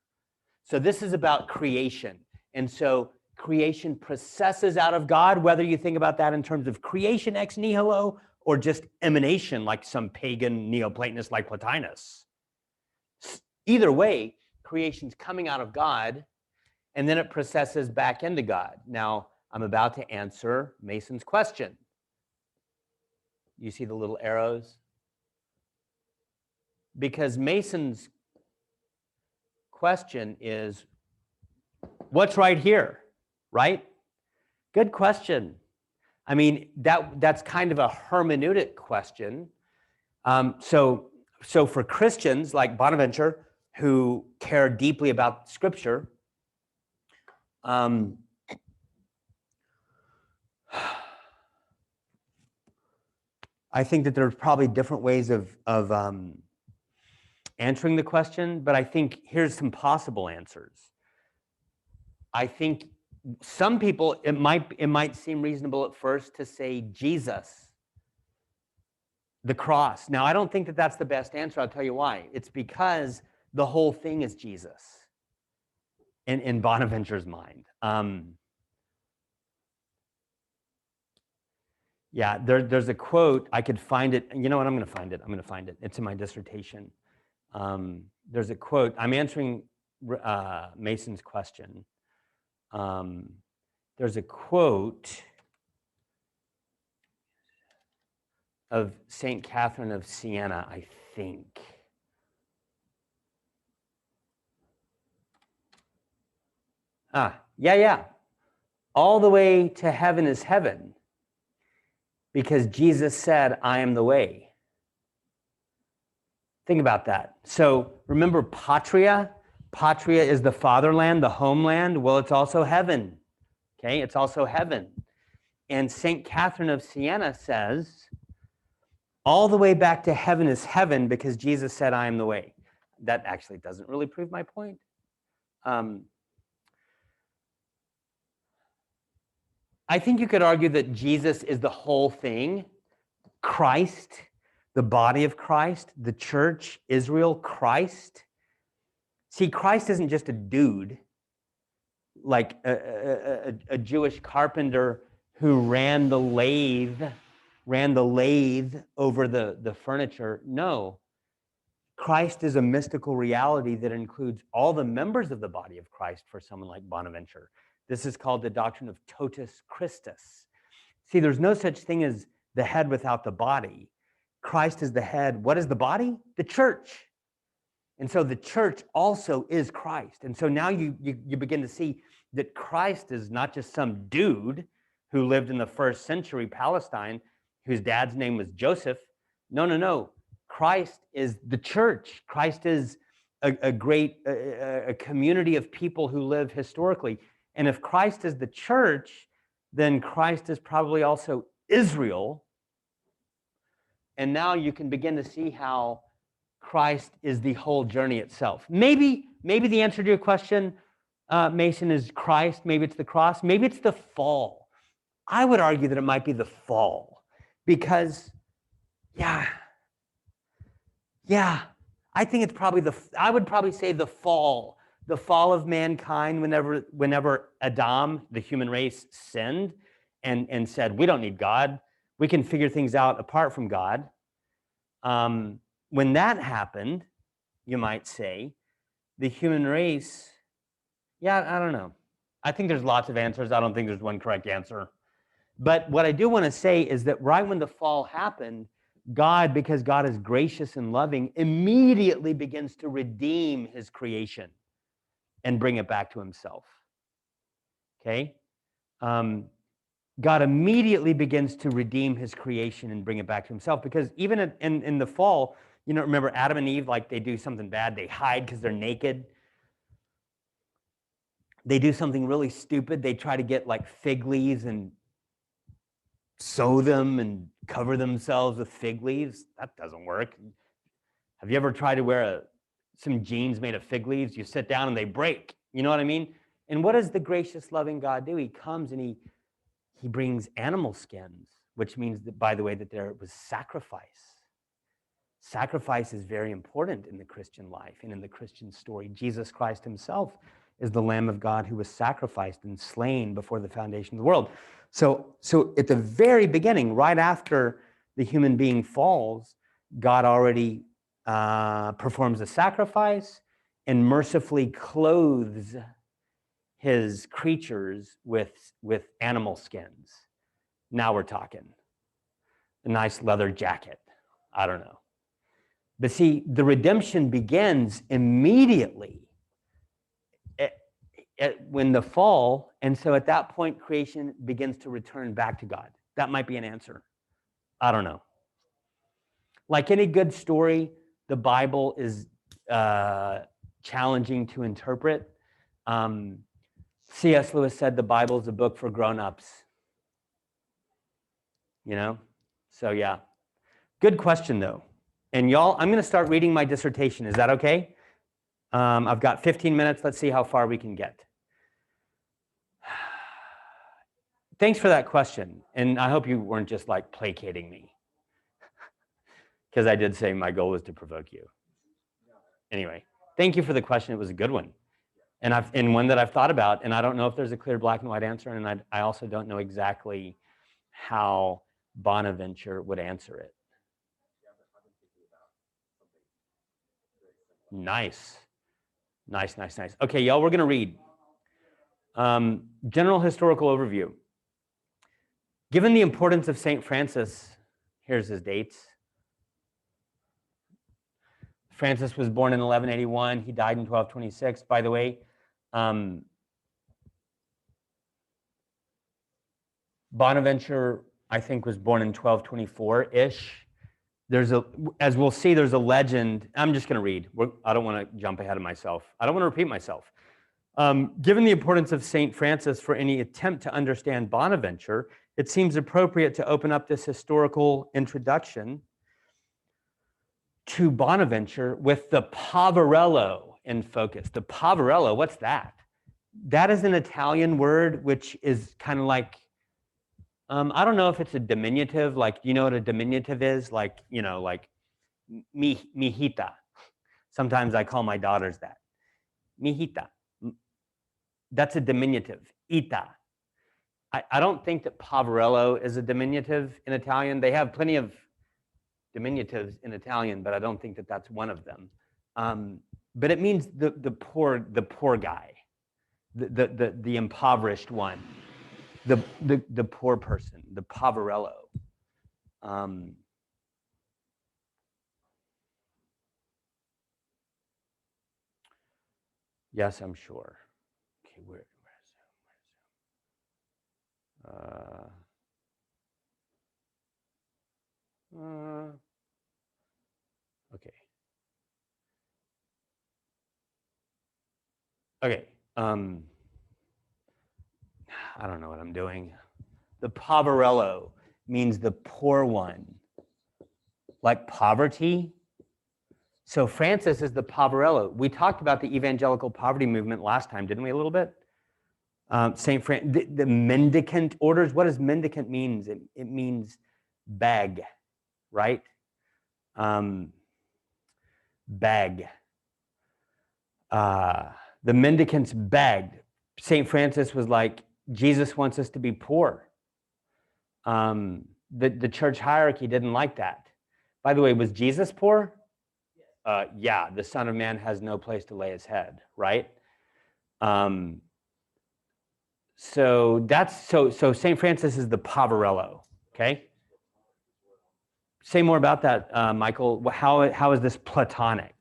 So this is about creation. And so creation processes out of God, whether you think about that in terms of creation ex nihilo or just emanation like some pagan Neoplatonist like Plotinus. Either way, creation's coming out of God, and then it processes back into God. Now, I'm about to answer Mason's question. You see the little arrows? Because Mason's question is, what's right here, right? Good question. I mean, that's kind of a hermeneutic question. So for Christians like Bonaventure, who care deeply about Scripture, I think that there's probably different ways of answering the question, but I think here's some possible answers. I think some people, it might seem reasonable at first to say Jesus, the cross. Now, I don't think that that's the best answer. I'll tell you why. It's because the whole thing is Jesus in Bonaventure's mind. Yeah, there's a quote. I could find it. You know what? I'm going to find it. It's in my dissertation. There's a quote. I'm answering Mason's question. there's a quote of St. Catherine of Siena, I think. Yeah. All the way to heaven is heaven, because Jesus said, I am the way. Think about that. So remember patria? Patria is the fatherland, the homeland. Well, it's also heaven. Okay, it's also heaven. And St. Catherine of Siena says, all the way back to heaven is heaven because Jesus said, I am the way. That actually doesn't really prove my point. I think you could argue that Jesus is the whole thing. Christ, the body of Christ, the church, Israel, Christ. See, Christ isn't just a dude, like a Jewish carpenter who ran the lathe over the furniture. No, Christ is a mystical reality that includes all the members of the body of Christ for someone like Bonaventure. This is called the doctrine of totus Christus. See, there's no such thing as the head without the body. Christ is the head. What is the body? The church. And so the church also is Christ. And so now you begin to see that Christ is not just some dude who lived in the first century Palestine, whose dad's name was Joseph. No. Christ is the church. Christ is a great community of people who live historically. And if Christ is the church, then Christ is probably also Israel. And now you can begin to see how Christ is the whole journey itself. Maybe the answer to your question, Mason, is Christ. Maybe it's the cross. Maybe it's the fall. I would argue that it might be the fall because, yeah, I think it's probably I would probably say the fall of mankind whenever Adam, the human race, sinned and said, we don't need God. We can figure things out apart from God. When that happened, you might say, the human race, I don't know. I think there's lots of answers. I don't think there's one correct answer. But what I do want to say is that right when the fall happened, God, because God is gracious and loving, immediately begins to redeem his creation and bring it back to himself. Okay? God immediately begins to redeem his creation and bring it back to himself, because even in the fall, remember Adam and Eve, like they do something bad, they hide because they're naked. They do something really stupid. They try to get like fig leaves and sew them and cover themselves with fig leaves. That doesn't work. Have you ever tried to wear some jeans made of fig leaves? You sit down and they break. You know what I mean? And what does the gracious, loving God do? He comes and he brings animal skins, which means that, by the way, that there was sacrifice. Sacrifice is very important in the Christian life and in the Christian story. Jesus Christ himself is the Lamb of God who was sacrificed and slain before the foundation of the world. So at the very beginning, right after the human being falls, God already performs a sacrifice and mercifully clothes his creatures with animal skins. Now we're talking. A nice leather jacket. I don't know. But see, the redemption begins immediately when the fall, and so at that point, creation begins to return back to God. That might be an answer. I don't know. Like any good story, the Bible is challenging to interpret. C.S. Lewis said the Bible is a book for grown-ups. So yeah. Good question, though. And y'all, I'm going to start reading my dissertation. Is that okay? I've got 15 minutes. Let's see how far we can get. Thanks for that question. And I hope you weren't just like placating me, because I did say my goal was to provoke you. Anyway, thank you for the question. It was a good one. And one that I've thought about, and I don't know if there's a clear black and white answer, and I also don't know exactly how Bonaventure would answer it. Nice. Okay, y'all, we're going to read. General historical overview. Given the importance of St. Francis, here's his dates. Francis was born in 1181. He died in 1226. By the way, Bonaventure, I think, was born in 1224-ish. As we'll see, there's a legend. I'm just going to read. I don't want to jump ahead of myself. I don't want to repeat myself. Given the importance of St. Francis for any attempt to understand Bonaventure, it seems appropriate to open up this historical introduction to Bonaventure with the Poverello in focus. The Poverello, what's that? That is an Italian word which is kind of like, I don't know if it's a diminutive, like, you know what a diminutive is? Like, you know, like mijita. Sometimes I call my daughters that. Mijita. That's a diminutive. Ita. I don't think that Poverello is a diminutive in Italian. They have plenty of diminutives in Italian, but I don't think that that's one of them. But it means the poor guy, the impoverished one, the poor person, the Poverello. Yes, I'm sure. Okay, where is it? Okay. Okay. I don't know what I'm doing. The Poverello means the poor one, like poverty. So Francis is the Poverello. We talked about the evangelical poverty movement last time, didn't we, a little bit? St. the mendicant orders. What does mendicant means? It means beg, right? Beg. The mendicants begged. St. Francis was like, Jesus wants us to be poor. The church hierarchy didn't like that. By the way, was Jesus poor? Yeah, the Son of Man has no place to lay his head, right? So St. Francis is the Poverello, okay? Say more about that, Michael. How is this Platonic?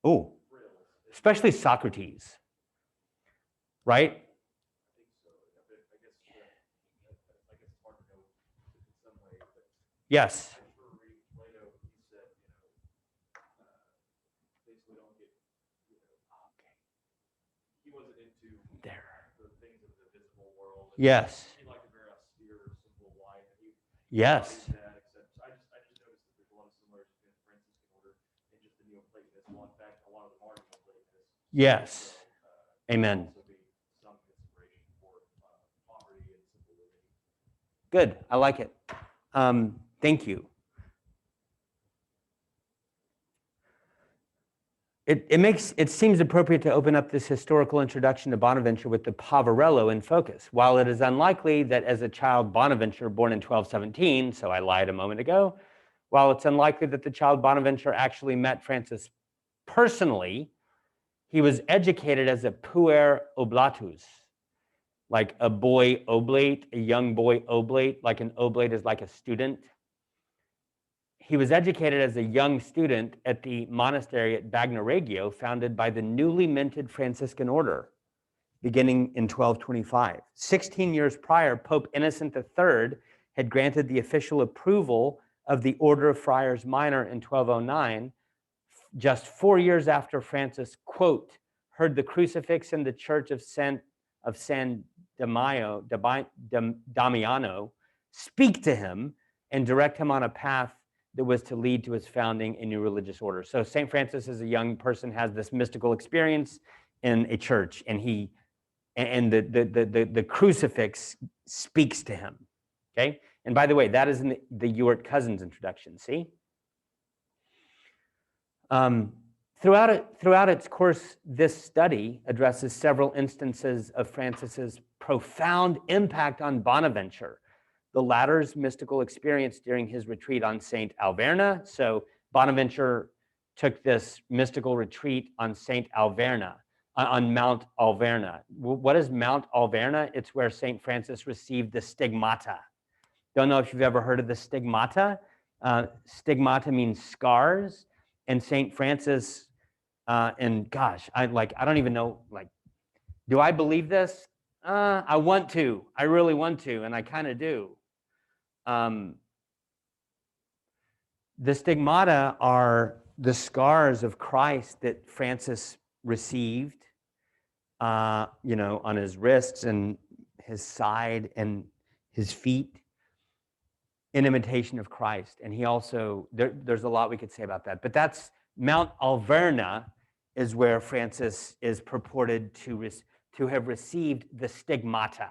Oh, especially Socrates, right? Yes. There. Yes. Yes. Yes. Amen. Good. I like it. Thank you. It seems appropriate to open up this historical introduction to Bonaventure with the Poverello in focus. While it is unlikely that as a child Bonaventure, born in 1217, so I lied a moment ago, while it's unlikely that the child Bonaventure actually met Francis personally, he was educated as a puer oblatus, like a boy oblate, a young boy oblate, like an oblate is like a student. He was educated as a young student at the monastery at Bagnoregio, founded by the newly minted Franciscan order, beginning in 1225. 16 years prior, Pope Innocent III had granted the official approval of the Order of Friars Minor in 1209, just 4 years after Francis, quote, heard the crucifix in the church of San Damiano speak to him and direct him on a path that was to lead to his founding a new religious order. So St. Francis, as a young person, has this mystical experience in a church, and the crucifix speaks to him. Okay, and by the way, that is in the Ewart Cousins introduction. See, throughout its course, this study addresses several instances of Francis's profound impact on Bonaventure, the latter's mystical experience during his retreat on St. Alverna. So Bonaventure took this mystical retreat on St. Alverna, on Mount Alverna. What is Mount Alverna? It's where St. Francis received the stigmata. Don't know if you've ever heard of the stigmata. Stigmata means scars, and St. Francis, and gosh, I don't even know, do I believe this? I want to. I really want to, and I kind of do. The stigmata are the scars of Christ that Francis received, on his wrists and his side and his feet, in imitation of Christ. And he also, there's a lot we could say about that. But that's Mount Alverna is where Francis is purported to have received the stigmata.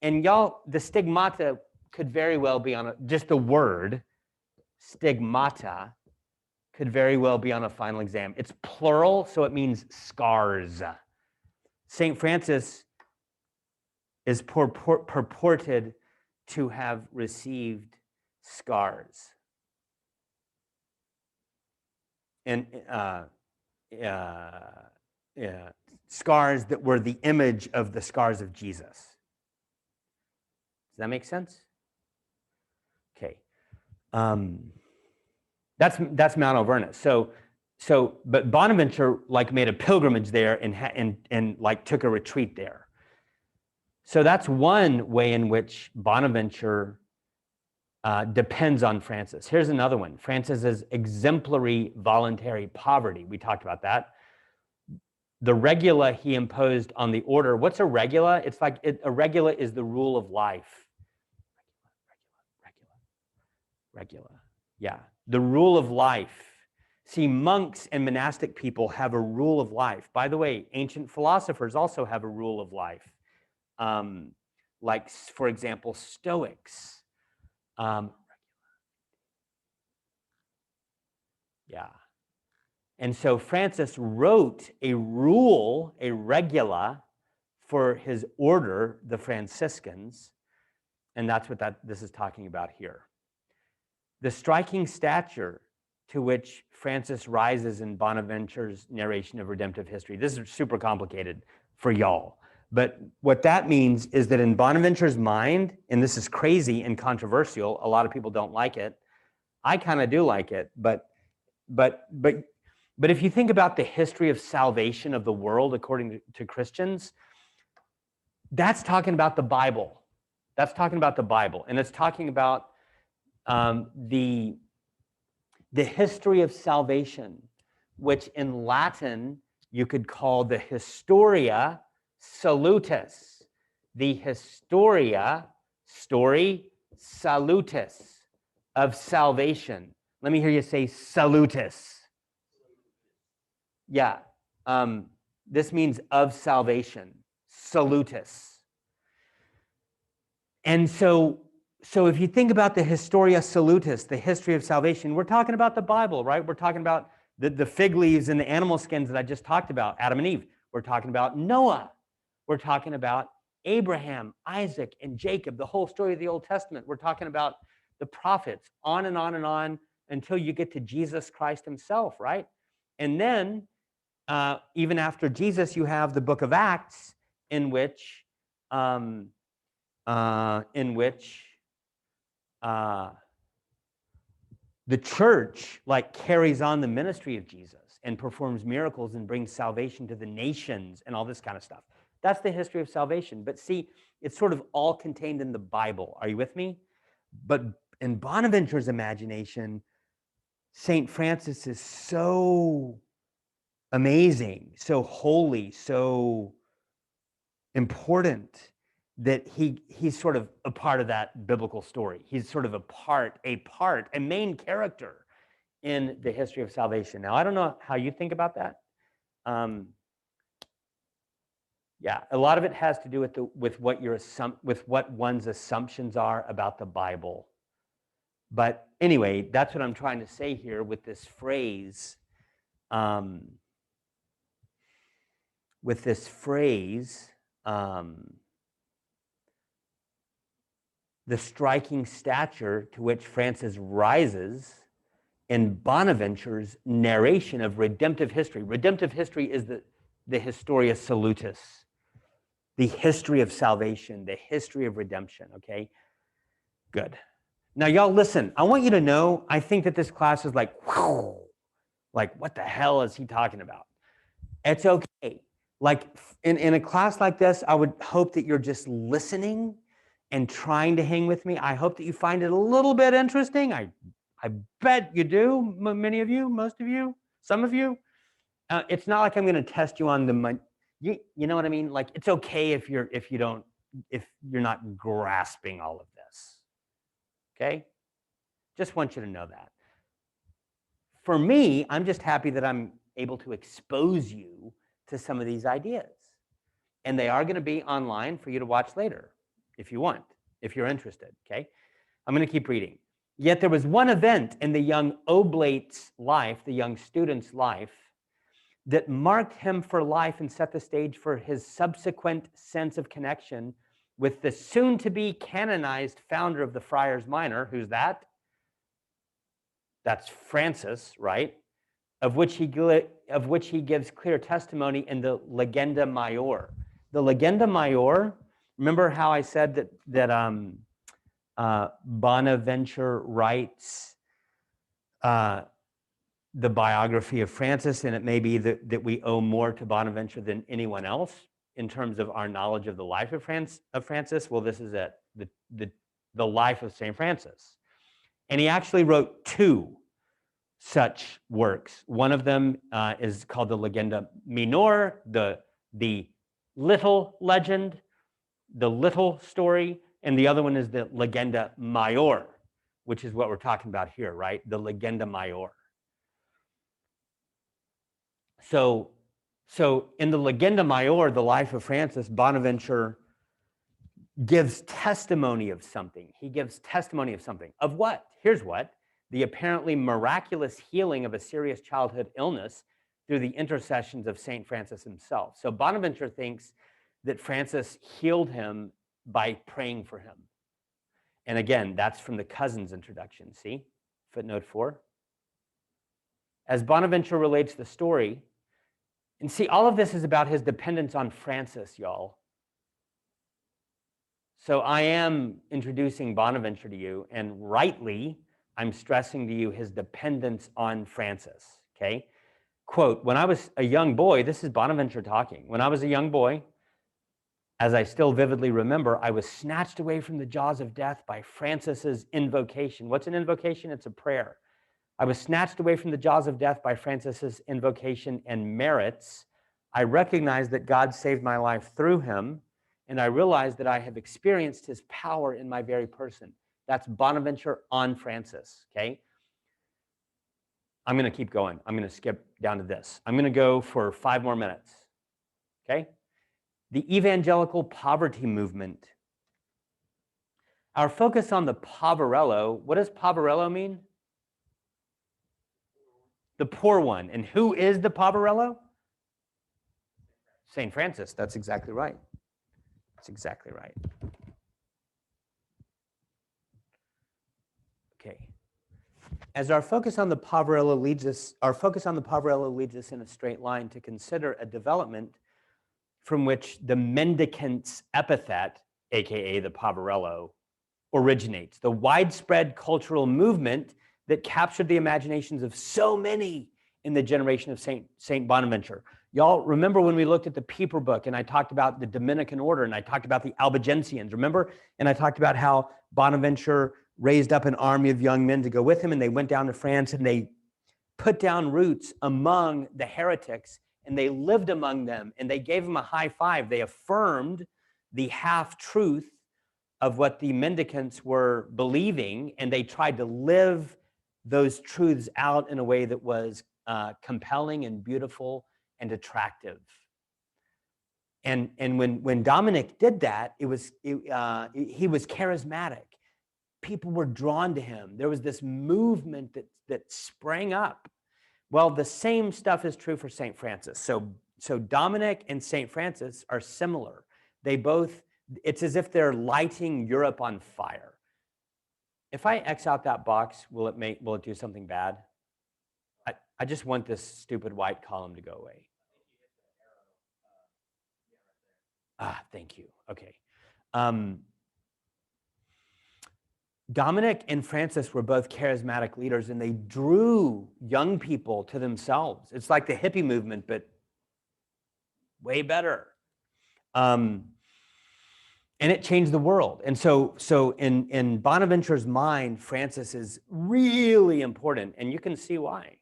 And y'all, the stigmata could very well be on just the word stigmata could very well be on a final exam. It's plural, so it means scars. St. Francis is purported to have received scars. And scars that were the image of the scars of Jesus. Does that make sense? Okay. That's Mount Alverna. But Bonaventure made a pilgrimage there and took a retreat there. So that's one way in which Bonaventure depends on Francis. Here's another one. Francis's exemplary voluntary poverty. We talked about that. The regula he imposed on the order. What's a regula? It's a regula is the rule of life. Regula. Yeah, the rule of life. See, monks and monastic people have a rule of life. By the way, ancient philosophers also have a rule of life. For example, Stoics. Yeah. And so Francis wrote a rule, a regula, for his order, the Franciscans, and that's what this is talking about here. The striking stature to which Francis rises in Bonaventure's narration of redemptive history. This is super complicated for y'all. But what that means is that in Bonaventure's mind, and this is crazy and controversial, a lot of people don't like it. I kind of do like it, but if you think about the history of salvation of the world according to Christians, that's talking about the Bible. That's talking about the Bible, and it's talking about the history of salvation, which in Latin you could call the Historia Salutis. The Historia, story, salutis, of salvation. Let me hear you say salutis. Yeah, this means of salvation, salutis. And so if you think about the Historia Salutis, the history of salvation, we're talking about the Bible, right? We're talking about the fig leaves and the animal skins that I just talked about, Adam and Eve. We're talking about Noah. We're talking about Abraham, Isaac, and Jacob, the whole story of the Old Testament. We're talking about the prophets, on and on and on, until you get to Jesus Christ himself, right? And then, even after Jesus, you have the book of Acts, in which the church carries on the ministry of Jesus and performs miracles and brings salvation to the nations and all this kind of stuff. That's the history of salvation. But see, it's sort of all contained in the Bible. Are you with me? But in Bonaventure's imagination, St. Francis is so amazing, so holy, so important, that he's sort of a part of that biblical story. He's sort of a main character in the history of salvation. Now, I don't know how you think about that. Yeah, a lot of it has to do with what one's assumptions are about the Bible. But anyway, that's what I'm trying to say here with this phrase. The striking stature to which Francis rises in Bonaventure's narration of redemptive history. Redemptive history is the Historia Salutis, the history of salvation, the history of redemption, okay? Good. Now, y'all listen, I want you to know, I think that this class is like, whew, like, what the hell is he talking about? It's okay. Like, in a class like this, I would hope that you're just listening and trying to hang with me. I hope that you find it a little bit interesting. I bet you do, many of you, most of you, some of you. It's not like I'm going to test you on the, you know what I mean? Like, it's okay if you're not grasping all of this. Okay? Just want you to know that. For me, I'm just happy that I'm able to expose you to some of these ideas. And they are going to be online for you to watch later, if you want, if you're interested, okay? I'm going to keep reading. Yet there was one event in the young oblate's life, the young student's life, that marked him for life and set the stage for his subsequent sense of connection with the soon-to-be canonized founder of the Friars Minor. Who's that? That's Francis, right? Of which he gives clear testimony in the Legenda Mayor. The Legenda Mayor, remember how I said that Bonaventure writes the biography of Francis, and it may be that we owe more to Bonaventure than anyone else in terms of our knowledge of the life of Francis? Well, this is it, the life of St. Francis. And he actually wrote two such works. One of them is called the Legenda Minor, the little legend, the little story, and the other one is the Legenda Mayor, which is what we're talking about here, right? The Legenda Mayor. So in the Legenda Mayor, the life of Francis, Bonaventure gives testimony of something. He gives testimony of something. Of what? Here's what. The apparently miraculous healing of a serious childhood illness through the intercessions of St. Francis himself. So Bonaventure thinks that Francis healed him by praying for him. And again, that's from the Cousins introduction, see? Footnote 4. As Bonaventure relates the story, and see, all of this is about his dependence on Francis, y'all. So I am introducing Bonaventure to you, and rightly, I'm stressing to you his dependence on Francis, okay? Quote, when I was a young boy, this is Bonaventure talking, when I was a young boy, as I still vividly remember, I was snatched away from the jaws of death by Francis's invocation. What's an invocation? It's a prayer. I was snatched away from the jaws of death by Francis's invocation and merits. I recognized that God saved my life through him, and I realized that I have experienced his power in my very person. That's Bonaventure on Francis, okay? I'm going to keep going. I'm going to skip down to this. I'm going to go for 5 more minutes, okay? The evangelical poverty movement. Our focus on the poverello. What does poverello mean? The poor one. And who is the poverello? St. Francis. That's exactly right. That's exactly right. Okay. As our focus on the poverello leads us, in a straight line to consider a development from which the mendicant's epithet, aka the poverello, originates. The widespread cultural movement that captured the imaginations of so many in the generation of Saint Bonaventure. Y'all remember when we looked at the Pieper book and I talked about the Dominican order and I talked about the Albigensians, remember? And I talked about how Bonaventure raised up an army of young men to go with him, and they went down to France and they put down roots among the heretics, and they lived among them, and they gave them a high five. They affirmed the half-truth of what the mendicants were believing, and they tried to live those truths out in a way that was compelling and beautiful and attractive. And when Dominic did that, he was charismatic. People were drawn to him. There was this movement that sprang up. Well, the same stuff is true for St. Francis. So Dominic and St. Francis are similar. It's as if they're lighting Europe on fire. If I X out that box, will it do something bad? I just want this stupid white column to go away. Thank you. Okay. Dominic and Francis were both charismatic leaders, and they drew young people to themselves. It's like the hippie movement, but way better. And it changed the world. And so in Bonaventure's mind, Francis is really important, and you can see why.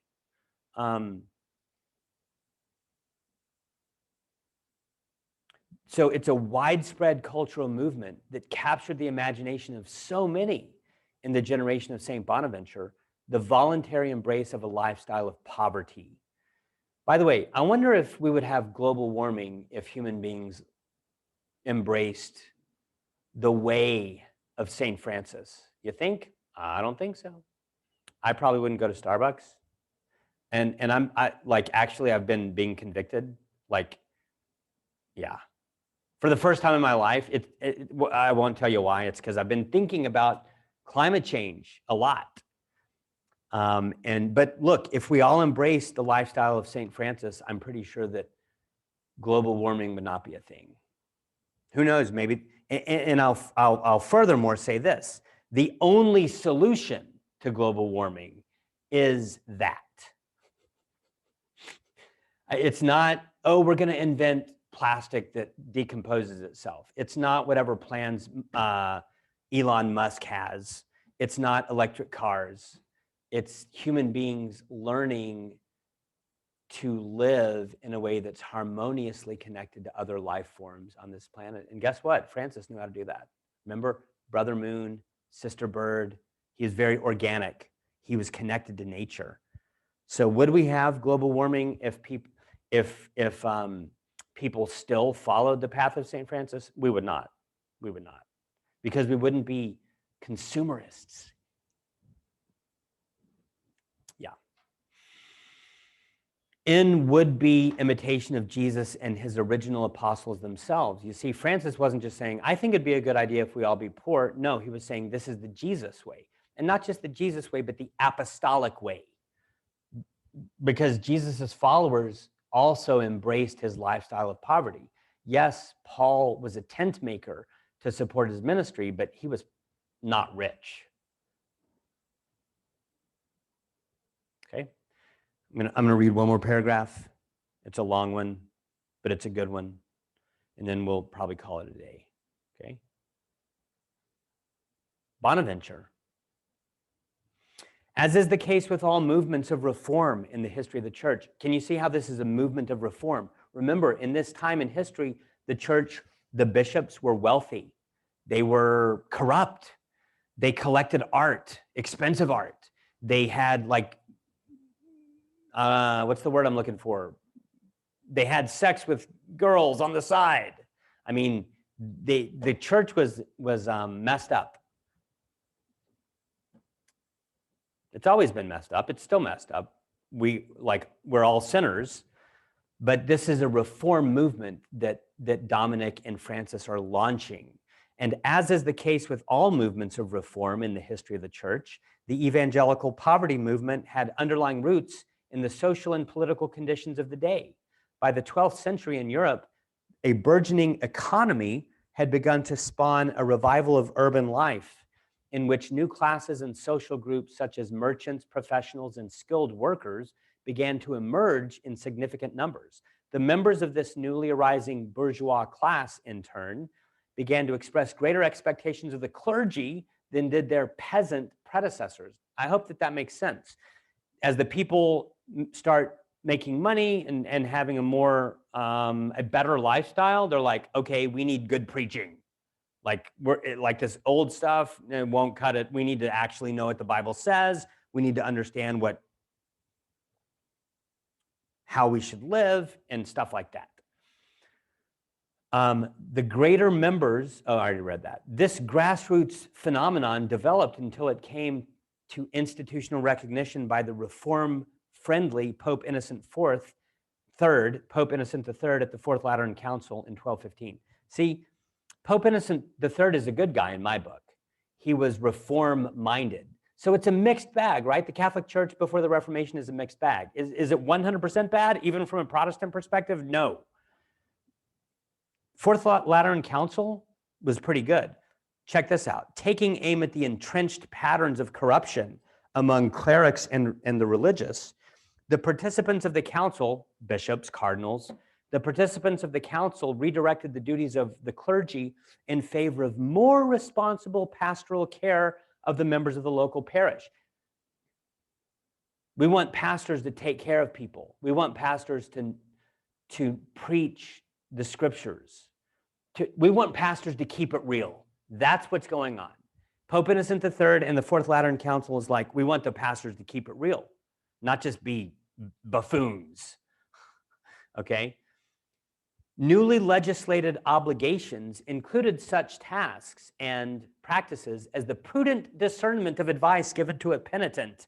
So it's a widespread cultural movement that captured the imagination of so many in the generation of St. Bonaventure, the voluntary embrace of a lifestyle of poverty. By the way, I wonder if we would have global warming if human beings embraced the way of St. Francis. You think? I don't think so. I probably wouldn't go to Starbucks. And actually I've been being convicted. Yeah. For the first time in my life, I won't tell you why. It's because I've been thinking about climate change a lot. But look, if we all embrace the lifestyle of St. Francis, I'm pretty sure that global warming would not be a thing. Who knows? Maybe. And I'll furthermore say this: the only solution to global warming is that. It's not, oh, we're going to invent plastic that decomposes itself. It's not whatever plans Elon Musk has. It's not electric cars. It's human beings learning to live in a way that's harmoniously connected to other life forms on this planet. And guess what? Francis knew how to do that. Remember, Brother Moon, Sister Bird, he is very organic. He was connected to nature. So would we have global warming if people still followed the path of St. Francis? We would not. We would not. Because we wouldn't be consumerists. Yeah. In would-be imitation of Jesus and his original apostles themselves. You see, Francis wasn't just saying, I think it'd be a good idea if we all be poor. No, he was saying this is the Jesus way. And not just the Jesus way, but the apostolic way. Because Jesus's followers also embraced his lifestyle of poverty. Yes, Paul was a tent maker to support his ministry, but he was not rich. Okay, I'm gonna read one more paragraph. It's a long one, but it's a good one. And then we'll probably call it a day, okay? Bonaventure. As is the case with all movements of reform in the history of the church. Can you see how this is a movement of reform? Remember, in this time in history, the church, the bishops were wealthy. They were corrupt. They collected art, expensive art. They had what's the word I'm looking for? They had sex with girls on the side. I mean, the church was messed up. It's always been messed up. It's still messed up. We're all sinners, but this is a reform movement that Dominic and Francis are launching. And as is the case with all movements of reform in the history of the church, the evangelical poverty movement had underlying roots in the social and political conditions of the day. By the 12th century in Europe, a burgeoning economy had begun to spawn a revival of urban life, in which new classes and social groups such as merchants, professionals, and skilled workers began to emerge in significant numbers. The members of this newly arising bourgeois class, in turn, began to express greater expectations of the clergy than did their peasant predecessors. I hope that makes sense. As the people start making money and having a better lifestyle, they're like, okay, we need good preaching. Like this old stuff, it won't cut it. We need to actually know what the Bible says. We need to understand how we should live and stuff like that. The greater members, I already read that. This grassroots phenomenon developed until it came to institutional recognition by the reform-friendly Pope Innocent III at the Fourth Lateran Council in 1215. See, Pope Innocent III is a good guy in my book. He was reform-minded. So it's a mixed bag, right? The Catholic Church before the Reformation is a mixed bag. Is it 100% bad, even from a Protestant perspective? No. Fourth Lateran Council was pretty good. Check this out. Taking aim at the entrenched patterns of corruption among clerics and the religious, the participants of the council, bishops, cardinals, the participants of the council redirected the duties of the clergy in favor of more responsible pastoral care of the members of the local parish. We want pastors to take care of people. We want pastors to preach the scriptures. We want pastors to keep it real. That's what's going on. Pope Innocent III and the Fourth Lateran Council is like, we want the pastors to keep it real, not just be buffoons, okay? Newly legislated obligations included such tasks and practices as the prudent discernment of advice given to a penitent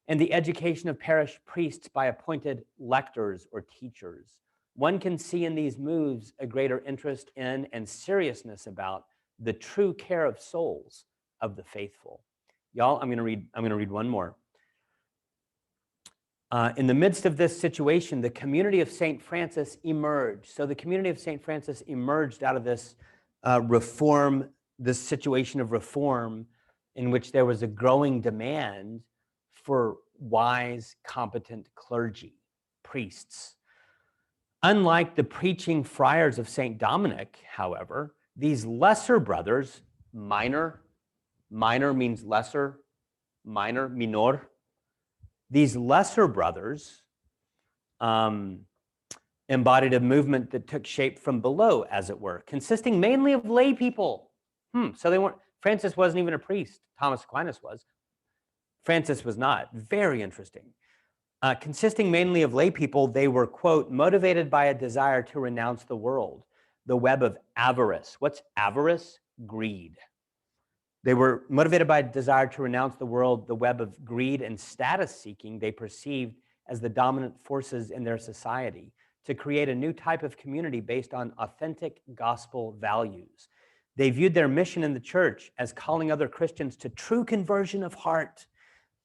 and the education of parish priests by appointed lectors or teachers. One can see in these moves a greater interest in and seriousness about the true care of souls of the faithful. Y'all, I'm gonna read one more. In the midst of this situation, the community of St. Francis emerged. So the community of St. Francis emerged out of this this situation of reform in which there was a growing demand for wise, competent clergy, priests. Unlike the preaching friars of St. Dominic, however, these lesser brothers, minor means lesser, minor, these lesser brothers embodied a movement that took shape from below, as it were, consisting mainly of lay people. So they weren't, Francis wasn't even a priest. Thomas Aquinas was. Francis was not. Very interesting. Consisting mainly of lay people, they were, quote, motivated by a desire to renounce the world, the web of avarice. What's avarice? Greed. They were motivated by a desire to renounce the world, the web of greed and status seeking they perceived as the dominant forces in their society, to create a new type of community based on authentic gospel values. They viewed their mission in the church as calling other Christians to true conversion of heart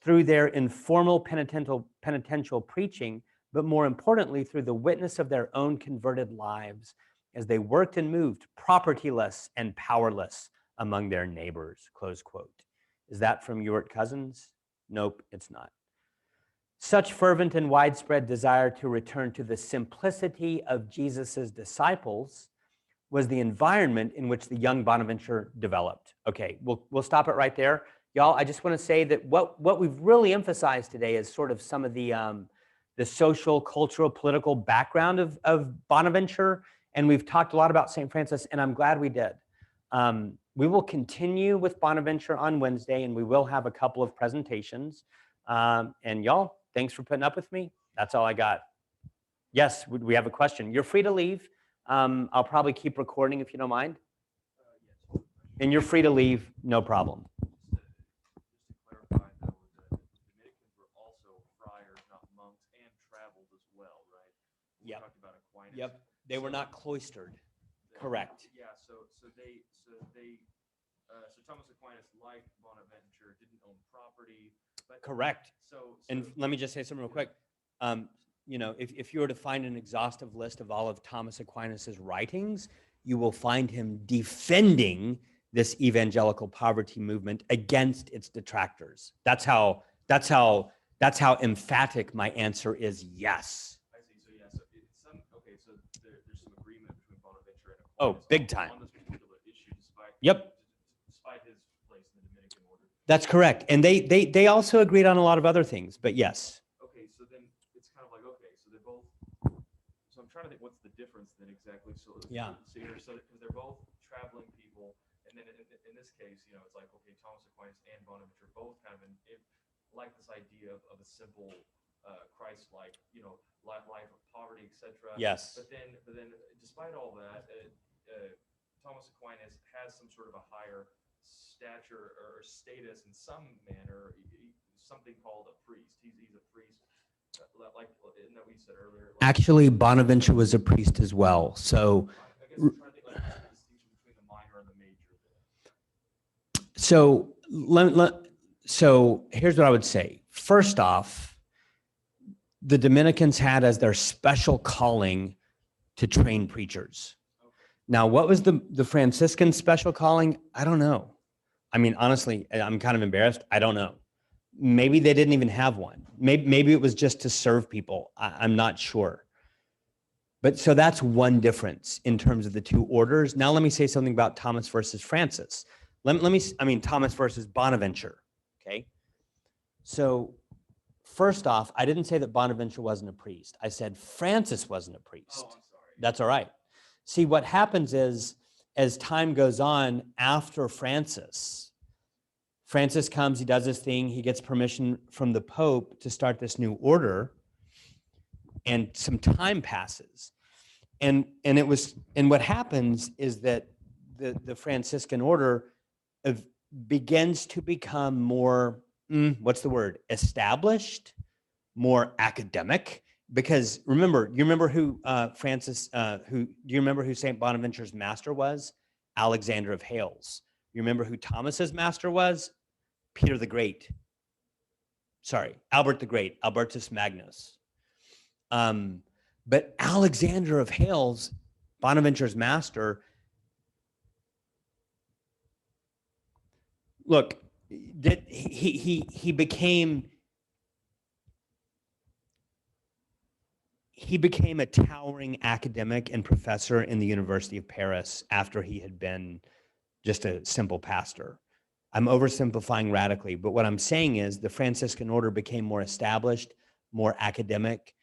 through their informal penitential preaching, but more importantly, through the witness of their own converted lives as they worked and moved propertyless and powerless among their neighbors, close quote. Is that from Ewart Cousins? Nope, it's not. Such fervent and widespread desire to return to the simplicity of Jesus's disciples was the environment in which the young Bonaventure developed. Okay, we'll stop it right there. Y'all, I just want to say that what we've really emphasized today is sort of some of the social, cultural, political background of Bonaventure, and we've talked a lot about St. Francis, and I'm glad we did. We will continue with Bonaventure on Wednesday, and we will have a couple of presentations. And y'all, thanks for putting up with me. That's all I got. Yes, we have a question. You're free to leave. I'll probably keep recording if you don't mind. Yes. And you're free to leave, no problem. Just to clarify, though, the Dominicans were also friars, not monks, and traveled as well, right? We talked about Aquinas. Yep. They were not cloistered. Correct. Yeah. So Thomas Aquinas, like Bonaventure, didn't own property. But Correct. And let me just say something real quick. You know, if you were to find an exhaustive list of all of Thomas Aquinas's writings, you will find him defending this evangelical poverty movement against its detractors. That's how emphatic my answer is. Yes. I see. So yeah. So there's some agreement between Bonaventure and Aquinas. Oh, big time. On this particular issue, despite his place in the Dominican order. That's correct. And they also agreed on a lot of other things, but yes. Okay, so then it's kind of like, okay, so they're both, so I'm trying to think what's the difference then exactly. So Yeah. because they're both traveling people, and then in this case, you know, it's like, okay, Thomas Aquinas and Bonaventure both kind of like this idea of a simple Christ-like, you know, life of poverty, etc. Yes. But then despite all that, Thomas Aquinas has some sort of a higher stature or status in some manner, something called a priest. He's a priest, like isn't that what you said earlier? Like, Actually, Bonaventure was a priest as well. So, I guess I'm trying to think like the distinction between the minor and the major. so So here's what I would say. First off, the Dominicans had as their special calling to train preachers. Now, what was the Franciscan special calling? I don't know. I mean, honestly, I'm kind of embarrassed. I don't know. Maybe they didn't even have one. Maybe it was just to serve people. I'm not sure. But so that's one difference in terms of the two orders. Now let me say something about Thomas versus Francis. Thomas versus Bonaventure. Okay. So first off, I didn't say that Bonaventure wasn't a priest. I said Francis wasn't a priest. Oh, I'm sorry. That's all right. See, what happens is as time goes on after Francis comes, he does his thing, he gets permission from the Pope to start this new order, and some time passes. And what happens is that the Franciscan order begins to become more, what's the word, established, more academic. Because you remember who do you remember who St. Bonaventure's master was? Alexander of Hales. You remember who Thomas's master was? Peter the Great. Sorry, Albert the Great, Albertus Magnus. But Alexander of Hales, Bonaventure's master, look, he became a towering academic and professor in the University of Paris after he had been just a simple pastor. I'm oversimplifying radically, but what I'm saying is the Franciscan order became more established, more academic,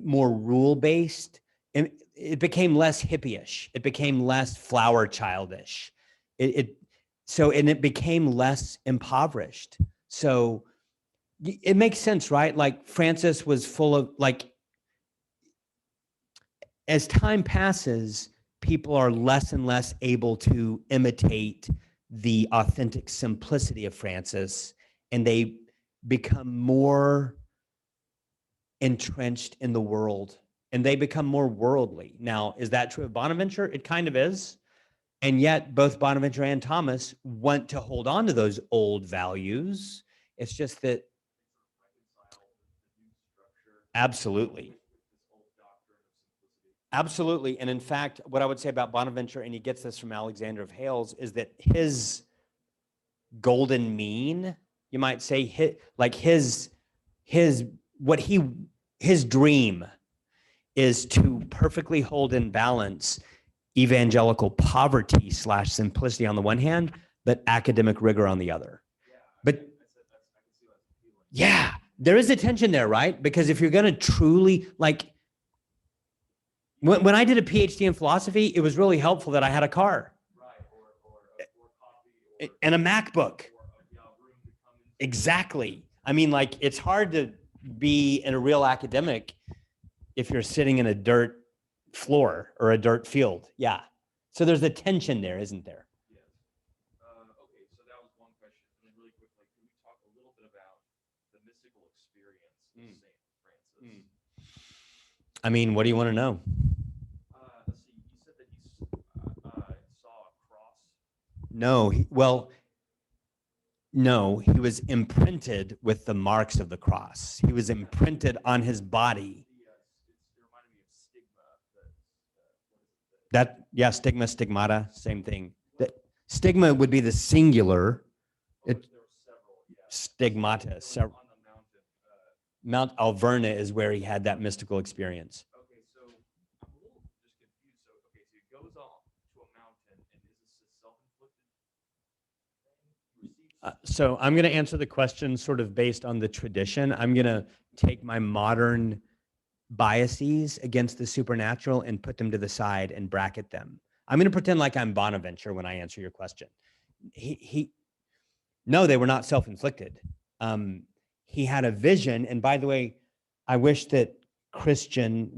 more rule-based, and it became less hippie-ish. It became less flower childish. And it became less impoverished. So it makes sense, right? Like Francis was full of, like, as time passes, people are less and less able to imitate the authentic simplicity of Francis, and they become more entrenched in the world, and they become more worldly. Now, is that true of Bonaventure? It kind of is. And yet both Bonaventure and Thomas want to hold on to those old values. It's just that absolutely. Absolutely. And in fact, what I would say about Bonaventure, and he gets this from Alexander of Hales, is that his golden mean, you might say, his dream is to perfectly hold in balance evangelical poverty / simplicity on the one hand, but academic rigor on the other. But yeah, there is a tension there, right? Because if you're going to truly, like, when I did a PhD in philosophy, it was really helpful that I had a car. Right, or coffee. And a MacBook. Exactly. I mean, like, it's hard to be in a real academic if you're sitting in a dirt floor or a dirt field. Yeah. So there's a tension there, isn't there? Yes. Okay, so that was one question. And then really quickly, can we talk a little bit about the mystical experience of St. Francis? I mean, what do you want to know? Let's see. You said that he saw a cross. No, he was imprinted with the marks of the cross. He was imprinted on his body. It reminded me of stigma. Stigma, stigmata, same thing. Stigma would be the singular. There were several. Yeah. Stigmata. On the mountain. Mount Alverna is where he had that mystical experience. Okay, so I'm a little just confused. So he goes off to a mountain, and is this a self-inflicted thing? So I'm going to answer the question sort of based on the tradition. I'm going to take my modern biases against the supernatural and put them to the side and bracket them. I'm going to pretend like I'm Bonaventure when I answer your question. No, they were not self-inflicted. He had a vision. And by the way, I wish that Christian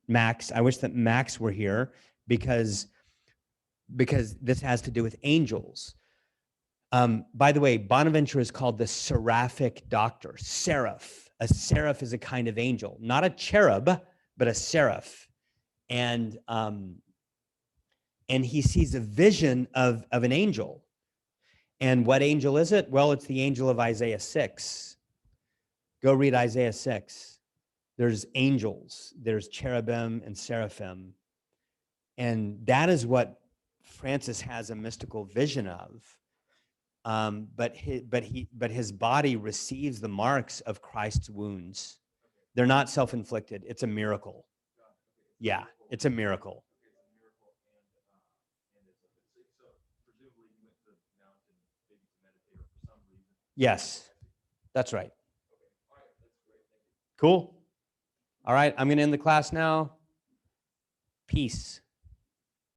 Max, I wish that Max were here because this has to do with angels. By the way, Bonaventure is called the seraphic doctor, seraph. A seraph is a kind of angel, not a cherub, but a seraph. And he sees a vision of an angel. And what angel is it? Well, it's the angel of Isaiah 6. Go read Isaiah 6. There's angels, there's cherubim and seraphim. And that is what Francis has a mystical vision of. But his body receives the marks of Christ's wounds. They're not self-inflicted. It's a miracle. Yeah, it's a miracle. Yes, that's right. Cool. All right, I'm going to end the class now. Peace.